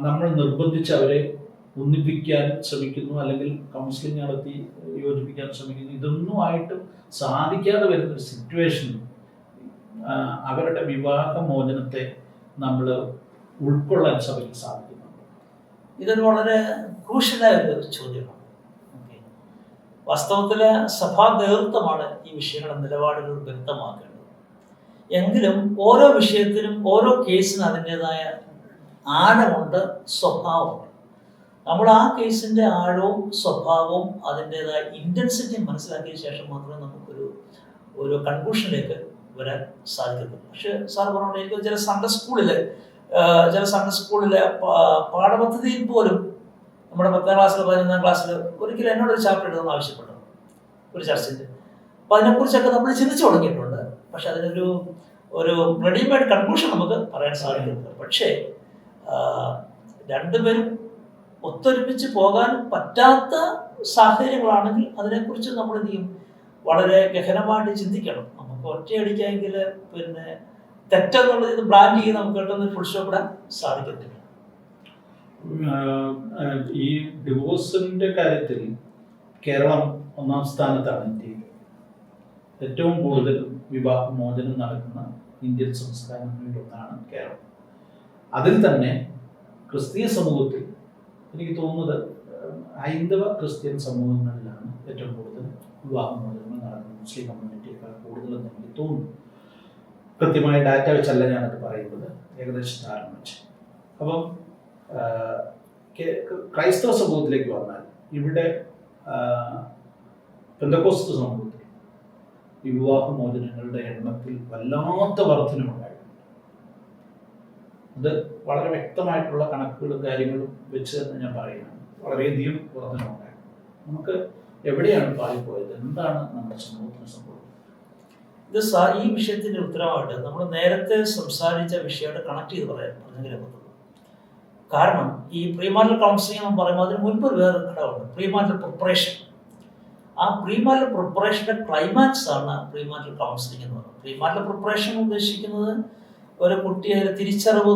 A: നമ്മൾ നിർബന്ധിച്ച് അവരെ ഒന്നിപ്പിക്കാൻ ശ്രമിക്കുന്നു, അല്ലെങ്കിൽ കൗൺസിലിംഗ് നടത്തി യോജിപ്പിക്കാൻ ശ്രമിക്കുന്നു. ഇതൊന്നും ആയിട്ടും സാധിക്കാതെ വരുന്നൊരു സിറ്റുവേഷൻ അവരുടെ വിവാഹമോചനത്തെ നമ്മൾ ഉൾക്കൊള്ളാൻ സഭയ്ക്ക് സാധിക്കുന്നുണ്ട്.
B: ഇതൊരു വളരെ ക്രൂഷ്യലായ ഒരു ചോദ്യമാണ്. വാസ്തവത്തില് സഭാ നേതൃത്വമാണ് ഈ വിഷയങ്ങളുടെ നിലപാടുകൾ വ്യക്തമാക്കേണ്ടത്. എങ്കിലും ഓരോ വിഷയത്തിനും ഓരോ കേസിനും അതിൻ്റെതായ ആഴമുണ്ട്, സ്വഭാവമുണ്ട്. നമ്മൾ ആ കേസിൻ്റെ ആഴവും സ്വഭാവവും അതിൻ്റെതായ ഇൻറ്റൻസിറ്റി മനസ്സിലാക്കിയ ശേഷം മാത്രമേ നമുക്കൊരു കൺക്ലൂഷനിലേക്ക് വരാൻ സാധിക്കത്തുള്ളൂ. പക്ഷെ സാർ പറഞ്ഞ എനിക്ക് ചില സൺഡേ സ്കൂളിലെ പാഠപദ്ധതിയിൽ പോലും നമ്മുടെ 10ാം ക്ലാസ്സിൽ 11ാം ക്ലാസ്സിൽ ഒരിക്കലും എന്നോടൊരു ചാപ്റ്റർ എഴുതുന്ന ആവശ്യപ്പെട്ടു ഒരു ചർച്ചിൻ്റെ. അപ്പോൾ അതിനെക്കുറിച്ചൊക്കെ നമ്മൾ ചിന്തിച്ചു തുടങ്ങിയിട്ടുണ്ട്. പക്ഷെ അതിനൊരു റെഡിമെയ്ഡ് കൺക്ലൂഷൻ നമുക്ക് പറയാൻ സാധിക്കുന്നില്ല. പക്ഷേ രണ്ടുപേരും ഒത്തൊരുമിച്ച് പോകാൻ പറ്റാത്ത സാഹചര്യങ്ങളാണെങ്കിൽ അതിനെക്കുറിച്ച് നമ്മൾ എന്ത് ചെയ്യും, വളരെ ഗഹനമായിട്ട് ചിന്തിക്കണം. നമുക്ക് ഒറ്റയടിക്കാമെങ്കിൽ പിന്നെ തെറ്റെന്നുള്ളത് ഇത് ബ്രാൻഡ് ചെയ്ത് നമുക്ക് പെട്ടെന്ന് ഫുൾ സ്റ്റോപ്പ് ഇടാൻ സാധിക്കത്തില്ല.
A: ഈ ഡിവോഴ്സിന്റെ കാര്യത്തിൽ കേരളം 1ാം സ്ഥാനത്താണ് ഇന്ത്യയിൽ. ഏറ്റവും കൂടുതൽ വിവാഹമോചനം നടക്കുന്ന ഇന്ത്യൻ സംസ്ഥാനങ്ങളിൽ ഒന്നാണ് കേരളം. അതിൽ തന്നെ ക്രിസ്തീയ സമൂഹത്തിൽ എനിക്ക് തോന്നുന്നത് ഹൈന്ദവ ക്രിസ്ത്യൻ സമൂഹങ്ങളിലാണ് ഏറ്റവും കൂടുതൽ വിവാഹമോചനങ്ങൾ നടക്കുന്നത്. മുസ്ലിം കമ്മ്യൂണിറ്റിയേക്കാൾ കൂടുതലെന്ന് എനിക്ക് തോന്നുന്നു. കൃത്യമായ ഡാറ്റ വെച്ചല്ല ഞാനത് പറയുന്നത്, ഏകദേശം ധാരണ വെച്ച്. അപ്പം ക്രൈസ്തവ സമൂഹത്തിലേക്ക് വന്നാൽ ഇവിടെ പെന്തക്കോസ്ത് സമൂഹത്തിൽ വിവാഹമോചനങ്ങളുടെ എണ്ണത്തിൽ വല്ലാത്ത വർധനമുണ്ടായിട്ടുണ്ട്. അത് വളരെ വ്യക്തമായിട്ടുള്ള കണക്കുകളും കാര്യങ്ങളും വെച്ച് തന്നെ ഞാൻ പറയുന്നത്, വളരെയധികം വർധനമുണ്ടായിരുന്നു. നമുക്ക് എവിടെയാണ് പാളിപ്പോയത്, എന്താണ് നമ്മുടെ സമൂഹത്തിന് സംഭവിച്ചത്?
B: ഇത് ഈ വിഷയത്തിൻ്റെ ഉത്തരവായിട്ട് നമ്മൾ നേരത്തെ സംസാരിച്ച വിഷയമായിട്ട് കണക്ട് ചെയ്ത് പറഞ്ഞെങ്കിലേ പറ്റുള്ളൂ. കാരണം ഈ പ്രീമാരിറ്റൽ കൗൺസിലിംഗ് എന്ന് പറയുമ്പോൾ അതിന് മുൻപ് വേറെ ഘടകമുണ്ട്, പ്രീമാരിറ്റൽ പ്രിപ്പറേഷൻ. ആ പ്രീമാരിറ്റൽ പ്രിപ്പറേഷൻ്റെ ക്ലൈമാക്സ് ആണ് പ്രീമാരിറ്റൽ കൗൺസിലിംഗ് എന്ന് പറയുന്നത്. പ്രീമാരിറ്റൽ പ്രിപ്പറേഷൻ ഉദ്ദേശിക്കുന്നത് ഒരു കുട്ടിയെ തിരിച്ചറിവ്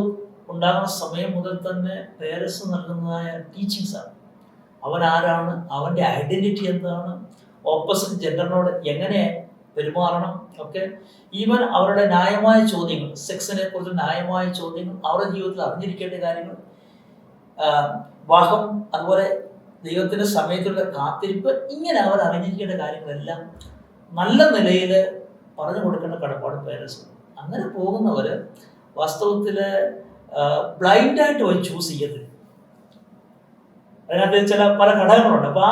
B: ഉണ്ടാകുന്ന സമയം മുതൽ തന്നെ പേരൻസ് നൽകുന്നതായ ടീച്ചിങ്സ് ആണ്. അവൻ ആരാണ്, അവൻ്റെ ഐഡൻറ്റിറ്റി എന്താണ്, ഓപ്പോസിറ്റ് ജെൻഡറിനോട് എങ്ങനെ പെരുമാറണം ഒക്കെ. ഈവൻ അവരുടെ ന്യായമായ ചോദ്യങ്ങൾ, സെക്സിനെ കുറിച്ച് ന്യായമായ ചോദ്യങ്ങൾ, അവരുടെ ജീവിതത്തിൽ അറിഞ്ഞിരിക്കേണ്ട കാര്യങ്ങൾ, വിവാഹം, അതുപോലെ ദൈവത്തിൻ്റെ സമയത്തുള്ള കാത്തിരിപ്പ്, ഇങ്ങനെ അവർ അറിഞ്ഞിരിക്കേണ്ട കാര്യങ്ങളെല്ലാം നല്ല നിലയിൽ പറഞ്ഞു കൊടുക്കേണ്ട കടപ്പാട് പേരൻസ്. അങ്ങനെ പോകുന്നവർ വാസ്തവത്തിൽ ബ്ലൈൻഡായിട്ട് പോയി ചൂസ് ചെയ്യത്തില്ല. അതിനകത്ത് പല ഘടകങ്ങളുണ്ട്. അപ്പോൾ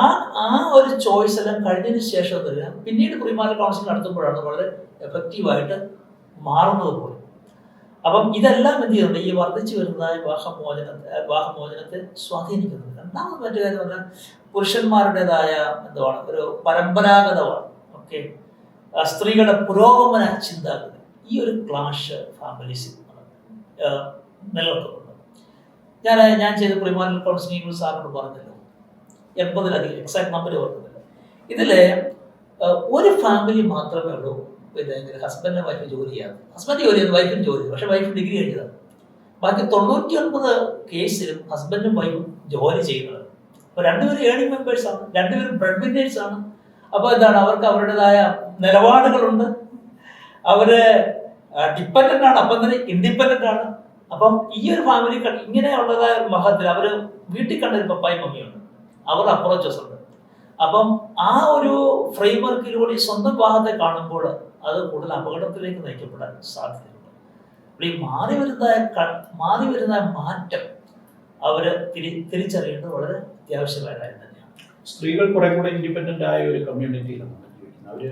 B: ആ ഒരു ചോയ്സ് എല്ലാം കഴിഞ്ഞതിന് ശേഷം തരിക പിന്നീട് പ്രീമാരിറ്റൽ കൗൺസിലിംഗ് നടത്തുമ്പോഴാണ് വളരെ എഫക്റ്റീവായിട്ട് മാറുന്നത് പോലും. അപ്പം ഇതെല്ലാം എന്ത് ചെയ്യുന്നുണ്ട്, ഈ വർദ്ധിച്ചു വരുന്നതായ വിവാഹമോചനത്തെ സ്വാധീനിക്കുന്നുണ്ട്. രണ്ടാമത് മറ്റു കാര്യം പറഞ്ഞാൽ പുരുഷന്മാരുടേതായ എന്താണ് ഒരു പരമ്പരാഗതമാണ് ഓക്കെ സ്ത്രീകളുടെ പുരോഗമന ചിന്താഗതി, ഈ ഒരു ക്ലാഷ് ഫാമിലീസിൽ നിലനിൽക്കുന്നുണ്ട്. ഞാൻ ചെയ്ത പ്രീമാരിറ്റൽ കൗൺസിലിംഗ് സാറിനോട് പറഞ്ഞല്ലോ, 80-ലധികം, എക്സാക്ട് നമ്പർ ഓർക്കുന്നില്ല. ഇതിൽ ഒരു ഫാമിലി മാത്രമേ ഉള്ളൂ പിന്നെ ഹസ്ബൻഡിനും വൈഫ് ജോലി ചെയ്യാതെ. ഹസ്ബൻഡ് ജോലി ചെയ്യുന്നത്, വൈഫിന് ജോലി, പക്ഷേ വൈഫ് ഡിഗ്രി കഴിഞ്ഞതാണ്. ബാക്കി 99 കേസിലും ഹസ്ബൻഡും വൈഫും ജോലി ചെയ്യുന്നത്. അപ്പോൾ രണ്ടുപേരും ഏണിംഗ് മെമ്പേഴ്സാണ്, രണ്ടുപേരും ബ്രെഡ് വിന്നേഴ്സാണ്. അപ്പോൾ എന്താണ്, അവർക്ക് അവരുടേതായ നിലപാടുകളുണ്ട്, അവർ ഡിപ്പെൻഡൻ്റ് ആണ്, അപ്പം തന്നെ ഇൻഡിപെൻഡൻ്റ് ആണ്. അപ്പം ഈ ഒരു ഫാമിലി ഇങ്ങനെയുള്ളതായ മഹത്തിൽ അവർ വീട്ടിൽ കണ്ടൊരു പപ്പായും മമ്മിയുണ്ട്, അവർ അപ്രോച്ചസ് ഉണ്ട്. അപ്പം ആ ഒരു ഫ്രെയിംവർക്കിലൂടെ സ്വന്തം വിവാഹത്തെ കാണുമ്പോൾ അത് കൂടുതൽ അപകടത്തിലേക്ക് നയിക്കപ്പെടാൻ സാധ്യതയുണ്ട്. അപ്പോൾ ഈ മാറി വരുന്ന മാറ്റം അവർ തിരിച്ചറിയേണ്ടത് വളരെ അത്യാവശ്യമായ കാര്യം തന്നെയാണ്.
A: സ്ത്രീകൾ കുറെ കൂടെ ഇൻഡിപെൻഡൻ്റ് ആയ ഒരു കമ്മ്യൂണിറ്റിയിലാണ് ജീവിക്കുന്നത്. അവർ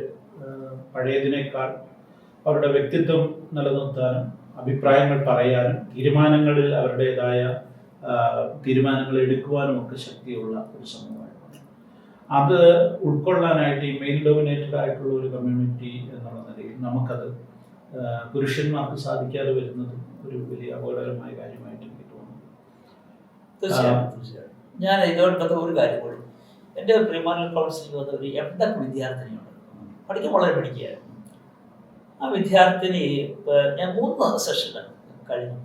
A: പഴയതിനേക്കാൾ അവരുടെ വ്യക്തിത്വം നിലനിർത്താനും അഭിപ്രായങ്ങൾ പറയാനും തീരുമാനങ്ങളിൽ അവരുടേതായ തീരുമാനങ്ങൾ എടുക്കുവാനും ഒക്കെ ശക്തിയുള്ള ഒരു സമൂഹമാണ്. അത് ഉൾക്കൊള്ളാനായിട്ട് ഈ മെയിൽ ഡോമിനേറ്റഡ് ആയിട്ടുള്ള ഒരു കമ്മ്യൂണിറ്റി എന്നുള്ള നിലയിൽ നമുക്കത് പുരുഷന്മാർക്ക് സാധിക്കാതെ വരുന്നത് ഒരു വലിയ അപകടകരമായ കാര്യമായിട്ട് എനിക്ക് തോന്നുന്നു.
B: തീർച്ചയായും ഞാൻ ഇതോടൊപ്പം ഒരു കാര്യം കൂടി, എൻ്റെ പ്രിമാനൽ കൗൺസിലിൽ വന്ന ഒരു എംടെക് വിദ്യാർത്ഥിനിയുണ്ട്, പഠിക്കാൻ വളരെ പഠിക്കുകയായിരുന്നു. ആ വിദ്യാർത്ഥിനി ഞാൻ 3 സെഷൻ കഴിഞ്ഞു.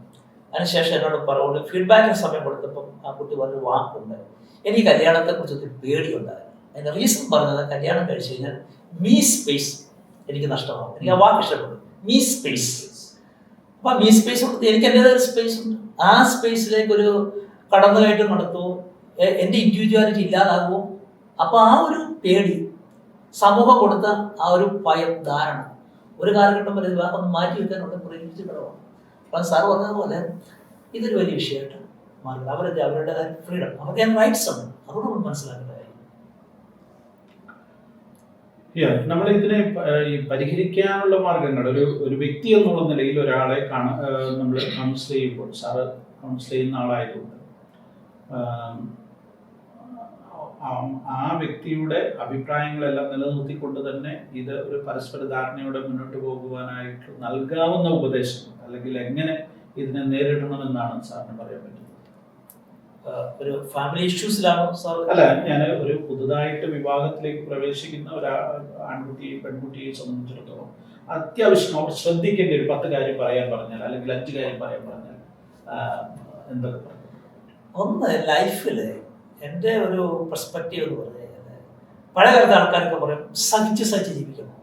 B: അതിനുശേഷം എന്നോട് പറഞ്ഞു, ഫീഡ്ബാക്കിന് സമയം കൊടുത്തപ്പം ആ കുട്ടി പറഞ്ഞൊരു വാക്കുണ്ട്, എനിക്ക് കല്യാണത്തെക്കുറിച്ച് ഒത്തിരി പേടിയുണ്ടായിരുന്നു. അതിൻ്റെ റീസൺ പറഞ്ഞത്, കല്യാണം കഴിച്ചു കഴിഞ്ഞാൽ മീ സ്പേസ് എനിക്ക് നഷ്ടമാകും. എനിക്ക് ആ വാക്ക് ഇഷ്ടപ്പെട്ടു, മീ സ്പേസ്. അപ്പം മീ സ്പേസ് കൊടുത്ത് എനിക്ക് എൻ്റെതായ ഒരു സ്പേസ് ഉണ്ട്. ആ സ്പേസിലേക്ക് ഒരു കടന്നുകയറ്റം നടത്തുമോ, എൻ്റെ ഇൻഡിവിജ്വാലിറ്റി ഇല്ലാതാകുമോ? അപ്പോൾ ആ ഒരു പേടി, സമൂഹം കൊടുത്ത ആ ഒരു ഭയം, ധാരണ ഒരു കാലഘട്ടം വരെ വിവാഹം മാറ്റി വെക്കാനുള്ള പ്രേരിപ്പിച്ച് ഘടകമാണ്. അപ്പം സാർ പറഞ്ഞതുപോലെ ഇതൊരു വലിയ വിഷയമായിട്ട് മാറി. അവരുടേതായ ഫ്രീഡം, അവരുടെ റൈറ്റ്സ് ആണ്, അതുകൊണ്ട് നമ്മൾ മനസ്സിലാക്കേണ്ട കാര്യം.
A: നമ്മൾ ഇതിനെ പരിഹരിക്കാനുള്ള മാർഗങ്ങൾ ഒരു വ്യക്തി എന്നുള്ള നിലയിൽ ഒരാളെ നമ്മൾ കൗൺസിൽ ചെയ്യുമ്പോൾ, സാറ് കൗൺസിൽ ചെയ്യുന്ന ആളായതുകൊണ്ട് ആ വ്യക്തിയുടെ അഭിപ്രായങ്ങളെല്ലാം നിലനിർത്തിക്കൊണ്ട് തന്നെ ഇത് ഒരു പരസ്പര ധാരണയോടെ മുന്നോട്ട് പോകുവാനായിട്ട് നൽകാവുന്ന ഉപദേശം, അല്ലെങ്കിൽ എങ്ങനെ ഇതിനെ നേരിടണമെന്നാണ് സാറിന് പറയാൻ പറ്റുന്നത്?
B: ഒരു ഫാമിലി ഇഷ്യൂസിലാണോ സാർ?
A: അല്ല, ഞാൻ ഒരു പുതുതായിട്ട് വിവാഹത്തിലേക്ക് പ്രവേശിക്കുന്ന ഒരു ആൺകുട്ടിയെയും പെൺകുട്ടിയെയും സംബന്ധിച്ചിടത്തോളം അത്യാവശ്യം അവർ ശ്രദ്ധിക്കേണ്ട ഒരു 10 കാര്യം പറയാൻ പറഞ്ഞാൽ, അല്ലെങ്കിൽ 5 കാര്യം പറയാൻ പറഞ്ഞാൽ എന്തൊക്കെ പറഞ്ഞു?
B: ഒന്ന്, ലൈഫിൽ എൻ്റെ ഒരു പെർസ്പെക്റ്റീവ് എന്ന് പറഞ്ഞു കഴിഞ്ഞാൽ, പഴയ കാലത്തെ ആൾക്കാരൊക്കെ പറയും സഹിച്ച് ജീവിക്കണം.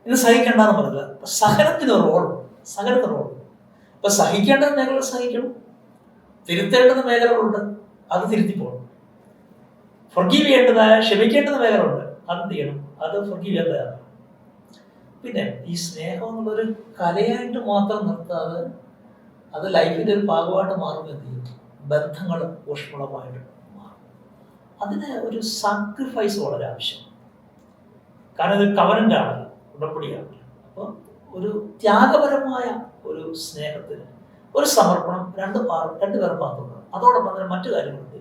B: ഇത് സഹിക്കേണ്ടെന്ന് പറഞ്ഞില്ല, സഹനത്തിന് റോളുണ്ട്. ഇപ്പം സഹിക്കേണ്ട മേഖല സഹിക്കണം, തിരുത്തേണ്ടുന്ന മേഖലകളുണ്ട്, അത് തിരുത്തിപ്പോകണം. ഫൊർഗീവ് ചെയ്യേണ്ടതായ, ക്ഷമിക്കേണ്ടുന്ന മേഖലയുണ്ട്, അത് ചെയ്യണം, അത് ഫൊർഗീവ് ചെയ്യേണ്ടതാണ്. പിന്നെ ഈ സ്നേഹം എന്നുള്ളൊരു കലയായിട്ട് മാത്രം നിർത്താതെ അത് ലൈഫിൻ്റെ ഒരു ഭാഗമായിട്ട് മാറുമ്പോൾ എന്ത് ചെയ്യും, ബന്ധങ്ങൾ ഊഷ്മളമായിട്ട് മാറും. അതിന് ഒരു സാക്രിഫൈസ് വളരെ ആവശ്യമാണ്. കാരണം ഇത് കവനൻ്റ് ആണല്ലോ, ഉടമ്പടിയാണല്ലോ. അപ്പോൾ ഒരു ത്യാഗപരമായ ഒരു സ്നേഹത്തിന് ഒരു സമർപ്പണം രണ്ടുപേരും ഭാഗത്തുണ്ട്. അതോടൊപ്പം തന്നെ മറ്റു കാര്യങ്ങളുണ്ട്.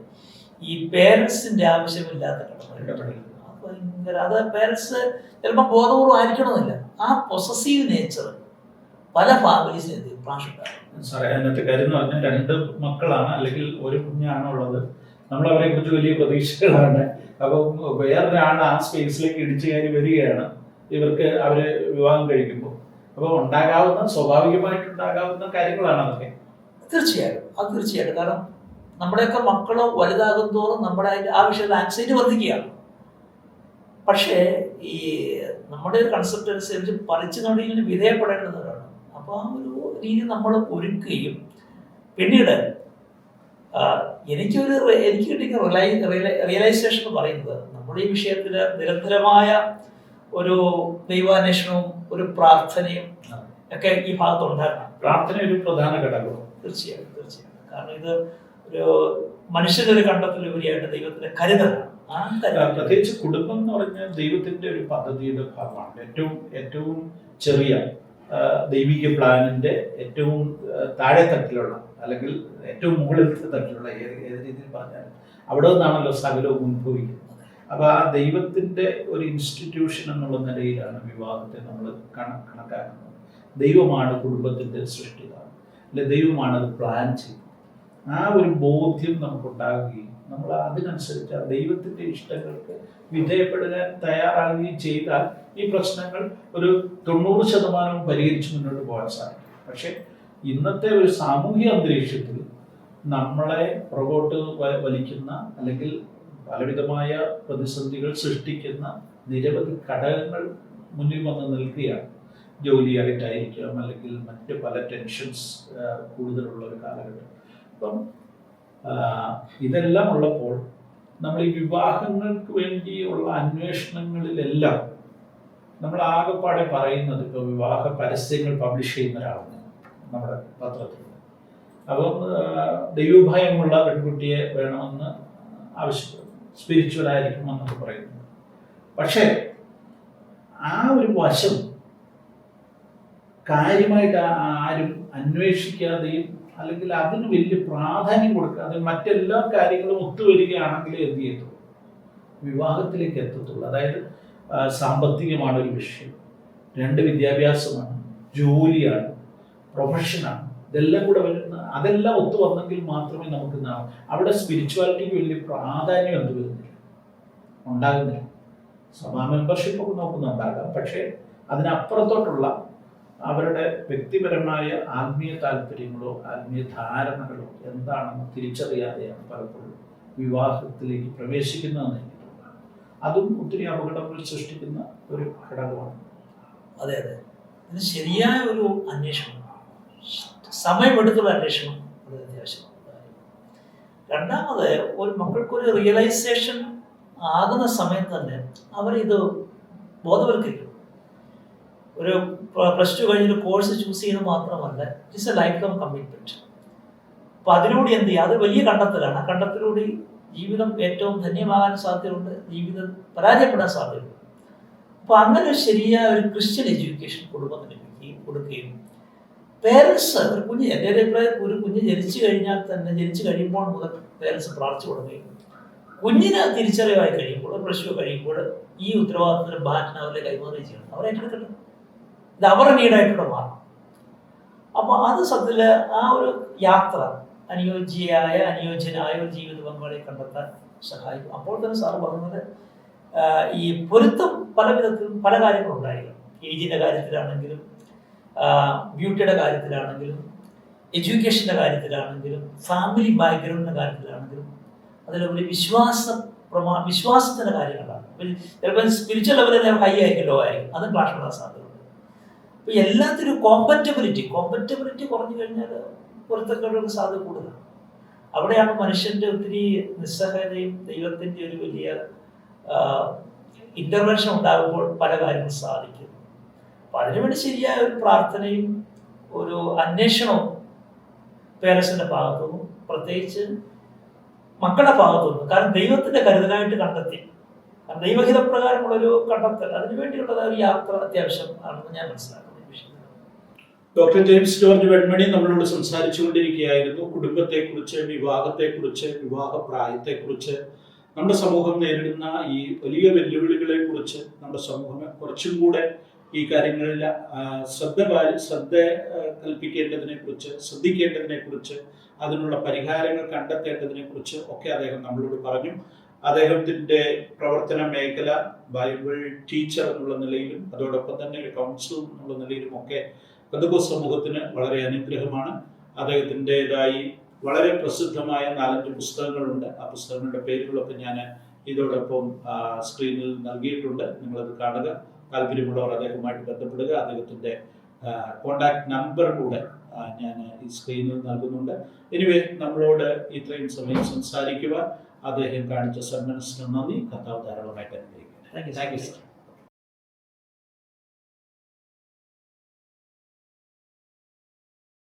B: ഈ പേരൻസിൻ്റെ ആവശ്യമില്ലാത്ത ഇടപെടൽ ഭയങ്കര, അത് പേരൻസ് ചിലപ്പോൾ ബോധപൂർവ്വം ആയിരിക്കണമെന്നില്ല. ആ പൊസസീവ് നേച്ചർ പല ഫാമിലീസിന് എന്ത് പ്രാവശ്യമുണ്ടാകും.
A: സാറേ, അതിനകത്ത് കാര്യം എന്ന് പറഞ്ഞാൽ 2 മക്കളാണ്, അല്ലെങ്കിൽ ഒരു കുഞ്ഞാണ് ഉള്ളത്. നമ്മൾ അവരെ കുറിച്ച് വലിയ പ്രതീക്ഷകളാണ്. അപ്പം വേറൊരാൾ ആ സ്പേസിലേക്ക് ഇടിച്ചു കയറി വരികയാണ് ഇവർക്ക് അവര് വിവാഹം കഴിക്കുമ്പോൾ. അപ്പോൾ സ്വാഭാവികമായിട്ടുണ്ടാകാവുന്ന കാര്യങ്ങളാണ് അതൊക്കെ.
B: തീർച്ചയായിട്ടും. കാരണം നമ്മുടെയൊക്കെ മക്കൾ വലുതാകും തോറും നമ്മുടെ ആ വിഷയത്തിൽ ആൻസൈറ്റി വർദ്ധിക്കുകയാണ്. പക്ഷേ ഈ നമ്മുടെ ഒരു കൺസെപ്റ്റ് അനുസരിച്ച് പറിച്ചു നടിയിൽ വിധേയപ്പെടേണ്ടതാണ്. അപ്പോൾ ആ ഒരു രീതി നമ്മൾ ഒരുക്കുകയും, പിന്നീട് എനിക്ക് കിട്ടിയ റിയലൈസേഷൻ എന്ന് പറയുന്നത്, നമ്മുടെ ഈ വിഷയത്തിൽ നിരന്തരമായ ഒരു ദൈവാന്വേഷണവും ഒരു പ്രാർത്ഥനയും ഒക്കെ ഈ ഭാഗത്ത് ഉണ്ടാക്കണം.
A: പ്രാർത്ഥന ഒരു പ്രധാന ഘടകമാണ്.
B: തീർച്ചയായും. കാരണം ഇത് ഒരു മനുഷ്യനൊരു കണ്ടെത്തലുപരിയായിട്ട് ദൈവത്തിന്റെ കരുതലാണ്.
A: പ്രത്യേകിച്ച് കുടുംബം എന്ന് പറഞ്ഞാൽ ദൈവത്തിന്റെ ഒരു പദ്ധതിയുടെ ഭാഗമാണ്. ഏറ്റവും ചെറിയ ദൈവിക പ്ലാനിന്റെ ഏറ്റവും താഴെ തട്ടിലുള്ള, അല്ലെങ്കിൽ ഏറ്റവും മുകളിലത്തെ തട്ടിലുള്ള, ഏത് രീതിയിൽ പറഞ്ഞാൽ അവിടെ നിന്നാണല്ലോ സകലവും ഉത്ഭവിക്കുന്നത്. അപ്പോൾ ആ ദൈവത്തിന്റെ ഒരു ഇൻസ്റ്റിറ്റ്യൂഷൻ എന്നുള്ള നിലയിലാണ് വിവാഹത്തെ നമ്മൾ കണക്കാക്കുന്നത്. ദൈവമാണ് കുടുംബത്തിന്റെ സൃഷ്ടിതാവ്, അല്ലെ ദൈവമാണ് അത് പ്ലാൻ ചെയ്യുന്നത്. ആ ഒരു ബോധ്യം നമുക്കുണ്ടാകുകയും നമ്മൾ അതിനനുസരിച്ച് ദൈവത്തിന്റെ ഇഷ്ടങ്ങൾക്ക് വിധേയപ്പെടാൻ തയ്യാറാകുകയും ചെയ്താൽ ഈ പ്രശ്നങ്ങൾ ഒരു 90% പരിഹരിച്ച് മുന്നോട്ട് പോകാൻ സാധിക്കും. പക്ഷെ ഇന്നത്തെ ഒരു സാമൂഹിക അന്തരീക്ഷത്തിൽ നമ്മളെ പുറകോട്ട് വലിക്കുന്ന, അല്ലെങ്കിൽ പലവിധമായ പ്രതിസന്ധികൾ സൃഷ്ടിക്കുന്ന നിരവധി ഘടകങ്ങൾ മുന്നിൽ വന്ന് നിൽക്കുകയാണ്. ജോലിയായിട്ടായിരിക്കാം, അല്ലെങ്കിൽ മറ്റ് പല ടെൻഷൻസ് കൂടുതലുള്ള ഒരു കാലഘട്ടം. അപ്പം ഇതെല്ലാം ഉള്ളപ്പോൾ നമ്മൾ ഈ വിവാഹങ്ങൾക്ക് വേണ്ടിയുള്ള അന്വേഷണങ്ങളിലെല്ലാം നമ്മൾ ആകെപ്പാടെ പറയുന്നത്, ഇപ്പോൾ വിവാഹ പരസ്യങ്ങൾ പബ്ലിഷ് ചെയ്യുന്ന ഒരാളാണ് നമ്മുടെ പത്രത്തിൽ. അപ്പം ദൈവഭയമുള്ള പെൺകുട്ടിയെ വേണമെന്ന് ആവശ്യപ്പെടുന്നു, സ്പിരിച്വൽ ആയിരിക്കണം എന്നൊക്കെ പറയുന്നു. പക്ഷേ ആ ഒരു വശം കാര്യമായിട്ട് ആരും അന്വേഷിക്കാതെയും, അല്ലെങ്കിൽ അതിന് വലിയ പ്രാധാന്യം കൊടുക്കാതെ മറ്റെല്ലാ കാര്യങ്ങളും ഒത്തുവരികയാണെങ്കിൽ എന്ത് ചെയ്തു, വിവാഹത്തിലേക്ക് എത്തത്തുള്ളൂ. അതായത് സാമ്പത്തികമാണ് ഒരു വിഷയം, 2 വിദ്യാഭ്യാസമാണ്, ജോലിയാണ്, പ്രൊഫഷനാണ്, ഇതെല്ലാം കൂടെ വരുന്ന അതെല്ലാം ഒത്തു വന്നെങ്കിൽ മാത്രമേ നമുക്ക് അവിടെ സ്പിരിച്വാലിറ്റിക്ക് വലിയ പ്രാധാന്യം എന്ത് വരുന്നില്ല, ഉണ്ടാകുന്നില്ല. സഭാ മെമ്പർഷിപ്പ് ഒക്കെ നോക്കുന്നുണ്ടാകാം, പക്ഷേ അതിനപ്പുറത്തോട്ടുള്ള അവരുടെ വ്യക്തിപരമായ ആത്മീയ താല്പര്യങ്ങളോ ആത്മീയ ധാരണകളോ എന്താണെന്ന് തിരിച്ചറിയാതെയാണ് പലപ്പോഴും വിവാഹത്തിലേക്ക് പ്രവേശിക്കുന്നതെന്ന് എനിക്ക് തോന്നുന്നു. അതും ഒത്തിരി അപകടങ്ങൾ സൃഷ്ടിക്കുന്ന ഒരു ഘടകമാണ്.
B: അതെ അതെ, ഇത് ശരിയായ ഒരു അന്വേഷണം, സമയമെടുത്തുള്ള അന്വേഷണം വളരെ അത്യാവശ്യമാണ്. രണ്ടാമത്, ഒരു മക്കൾക്കൊരു റിയലൈസേഷൻ ആകുന്ന സമയത്ത് തന്നെ അവരിത് ബോധവൽക്കരിക്കും. ഒരു +2 കഴിഞ്ഞൊരു കോഴ്സ് ചൂസ് ചെയ്യുന്നത് മാത്രമല്ല, it's A life long commitment. അപ്പോൾ അതിലൂടെ എന്ത് ചെയ്യുക, അത് വലിയ കണ്ടെത്തലാണ്. ആ കണ്ടെത്തലൂടെ ജീവിതം ഏറ്റവും ധന്യമാകാൻ സാധ്യതയുണ്ട്, ജീവിതം പരാജയപ്പെടാൻ സാധ്യതയുണ്ട്. അപ്പോൾ അങ്ങനെ ശരിയായ ഒരു ക്രിസ്ത്യൻ എഡ്യൂക്കേഷൻ കുടുംബത്തിന് കൊടുക്കുകയും പേരൻസ് ഒരു കുഞ്ഞ്, എൻ്റെ ഒരു അഭിപ്രായം, ഒരു കുഞ്ഞ് ജനിച്ചു കഴിയുമ്പോൾ മുതൽ പേരൻസ് പ്രാർത്ഥിച്ചു കൊടുക്കുകയും കുഞ്ഞിന് തിരിച്ചറിവായി കഴിയുമ്പോൾ, +2 കഴിയുമ്പോൾ ഈ ഉത്തരവാദിത്തത്തിന് ബാറ്റിന് അവരെ കൈമാറുകയും ചെയ്യണം. അവരെ ഏറ്റെടുക്കട്ടെ, ഇത് അവരുടെ നീടായിട്ടുള്ള മാറണം. അപ്പോൾ അത് സത്യത്തിൽ ആ ഒരു യാത്ര അനുയോജ്യനായ ഒരു ജീവിത പങ്കാളിയെ കണ്ടെത്താൻ സഹായിക്കും. അപ്പോൾ തന്നെ സാറ് പറഞ്ഞത് ഈ പൊരുത്തം പല വിധത്തിലും പല കാര്യങ്ങളുണ്ടായിരിക്കും. ഏജിൻ്റെ കാര്യത്തിലാണെങ്കിലും, ബ്യൂട്ടിയുടെ കാര്യത്തിലാണെങ്കിലും, എഡ്യൂക്കേഷൻ്റെ കാര്യത്തിലാണെങ്കിലും, ഫാമിലി ബാക്ക്ഗ്രൗണ്ടിൻ്റെ കാര്യത്തിലാണെങ്കിലും, അതിലുപരി വിശ്വാസത്തിൻ്റെ കാര്യങ്ങളാണ്. ചിലപ്പോൾ സ്പിരിച്വൽ ലെവലിൽ ഹൈ ആയിരിക്കും, ലോ ആയിരിക്കും, അതും ക്ലാഷ് വരാൻ സാധ്യതയുണ്ട്. അപ്പോൾ എല്ലാത്തിനും കോമ്പറ്റബിലിറ്റി കുറഞ്ഞു കഴിഞ്ഞാൽ പൊരുത്തക്കേടുകൾക്ക് സാധ്യത കൂടുതലാണ്. അവിടെയാണ് മനുഷ്യൻ്റെ ഒത്തിരി നിസ്സഹായതയും ദൈവത്തിൻ്റെ ഒരു വലിയ ഇൻ്റർവെൻഷൻ ഉണ്ടാകുമ്പോൾ പല കാര്യങ്ങളും സാധിക്കും. അപ്പം അതിനുവേണ്ടി ശരിയായ ഒരു പ്രാർത്ഥനയും ഒരു അന്വേഷണവും പേരൻസിൻ്റെ ഭാഗത്തുനിന്നും, പ്രത്യേകിച്ച് മക്കളുടെ ഭാഗത്തുനിന്നും, കാരണം ദൈവത്തിൻ്റെ കരുതലായിട്ട് കണ്ടെത്തി, കാരണം ദൈവഹിതപ്രകാരമുള്ളൊരു കണ്ടെത്തൽ, അതിനുവേണ്ടിയുള്ളത് ഒരു യാത്ര അത്യാവശ്യം ആണെന്ന് ഞാൻ മനസ്സിലാക്കുന്നു.
A: ഡോക്ടർ ജെയിംസ് ജോർജ് വെൺമണി നമ്മളോട് സംസാരിച്ചുകൊണ്ടിരിക്കുകയായിരുന്നു കുടുംബത്തെക്കുറിച്ച്, വിവാഹത്തെക്കുറിച്ച്, വിവാഹപ്രായത്തെക്കുറിച്ച്, നമ്മുടെ സമൂഹം നേരിടുന്ന ഈ വലിയ വെല്ലുവിളികളെ കുറിച്ച്, നമ്മുടെ സമൂഹം കുറച്ചും കൂടെ ഈ കാര്യങ്ങളിൽ ശ്രദ്ധ കൽപ്പിക്കേണ്ടതിനെ കുറിച്ച്, ശ്രദ്ധിക്കേണ്ടതിനെ കുറിച്ച്, അതിനുള്ള പരിഹാരങ്ങൾ കണ്ടെത്തേണ്ടതിനെ കുറിച്ച് ഒക്കെ അദ്ദേഹം നമ്മളോട് പറഞ്ഞു. അദ്ദേഹത്തിൻ്റെ പ്രവർത്തന മേഖല ബൈബിൾ ടീച്ചർ എന്നുള്ള നിലയിലും അതോടൊപ്പം തന്നെ ഒരു കൗൺസിലർ എന്നുള്ള നിലയിലും ഒക്കെ പെന്തക്കോസ്ത് സമൂഹത്തിന് വളരെ അനുഗ്രഹമാണ്. അദ്ദേഹത്തിൻ്റെതായി വളരെ പ്രസിദ്ധമായ 4-5 പുസ്തകങ്ങളുണ്ട്. ആ പുസ്തകങ്ങളുടെ പേരുകളൊക്കെ ഞാൻ ഇതോടൊപ്പം സ്ക്രീനിൽ നൽകിയിട്ടുണ്ട്. നിങ്ങളത് കാണുക. താല്പര്യമുള്ളവർ അദ്ദേഹവുമായിട്ട് ബന്ധപ്പെടുക. അദ്ദേഹത്തിൻ്റെ കോണ്ടാക്ട് നമ്പർ കൂടെ ഞാൻ ഈ സ്ക്രീനിൽ നൽകുന്നുണ്ട്. എനിവേ, നമ്മളോട് ഇത്രയും സമയം സംസാരിക്കുക അദ്ദേഹം കാണിച്ച സന്മനസ്സിന് നന്ദി. കർത്താവ് ധാരാളമായിട്ട് അനുഗ്രഹിക്കുന്നു. Thank you sir.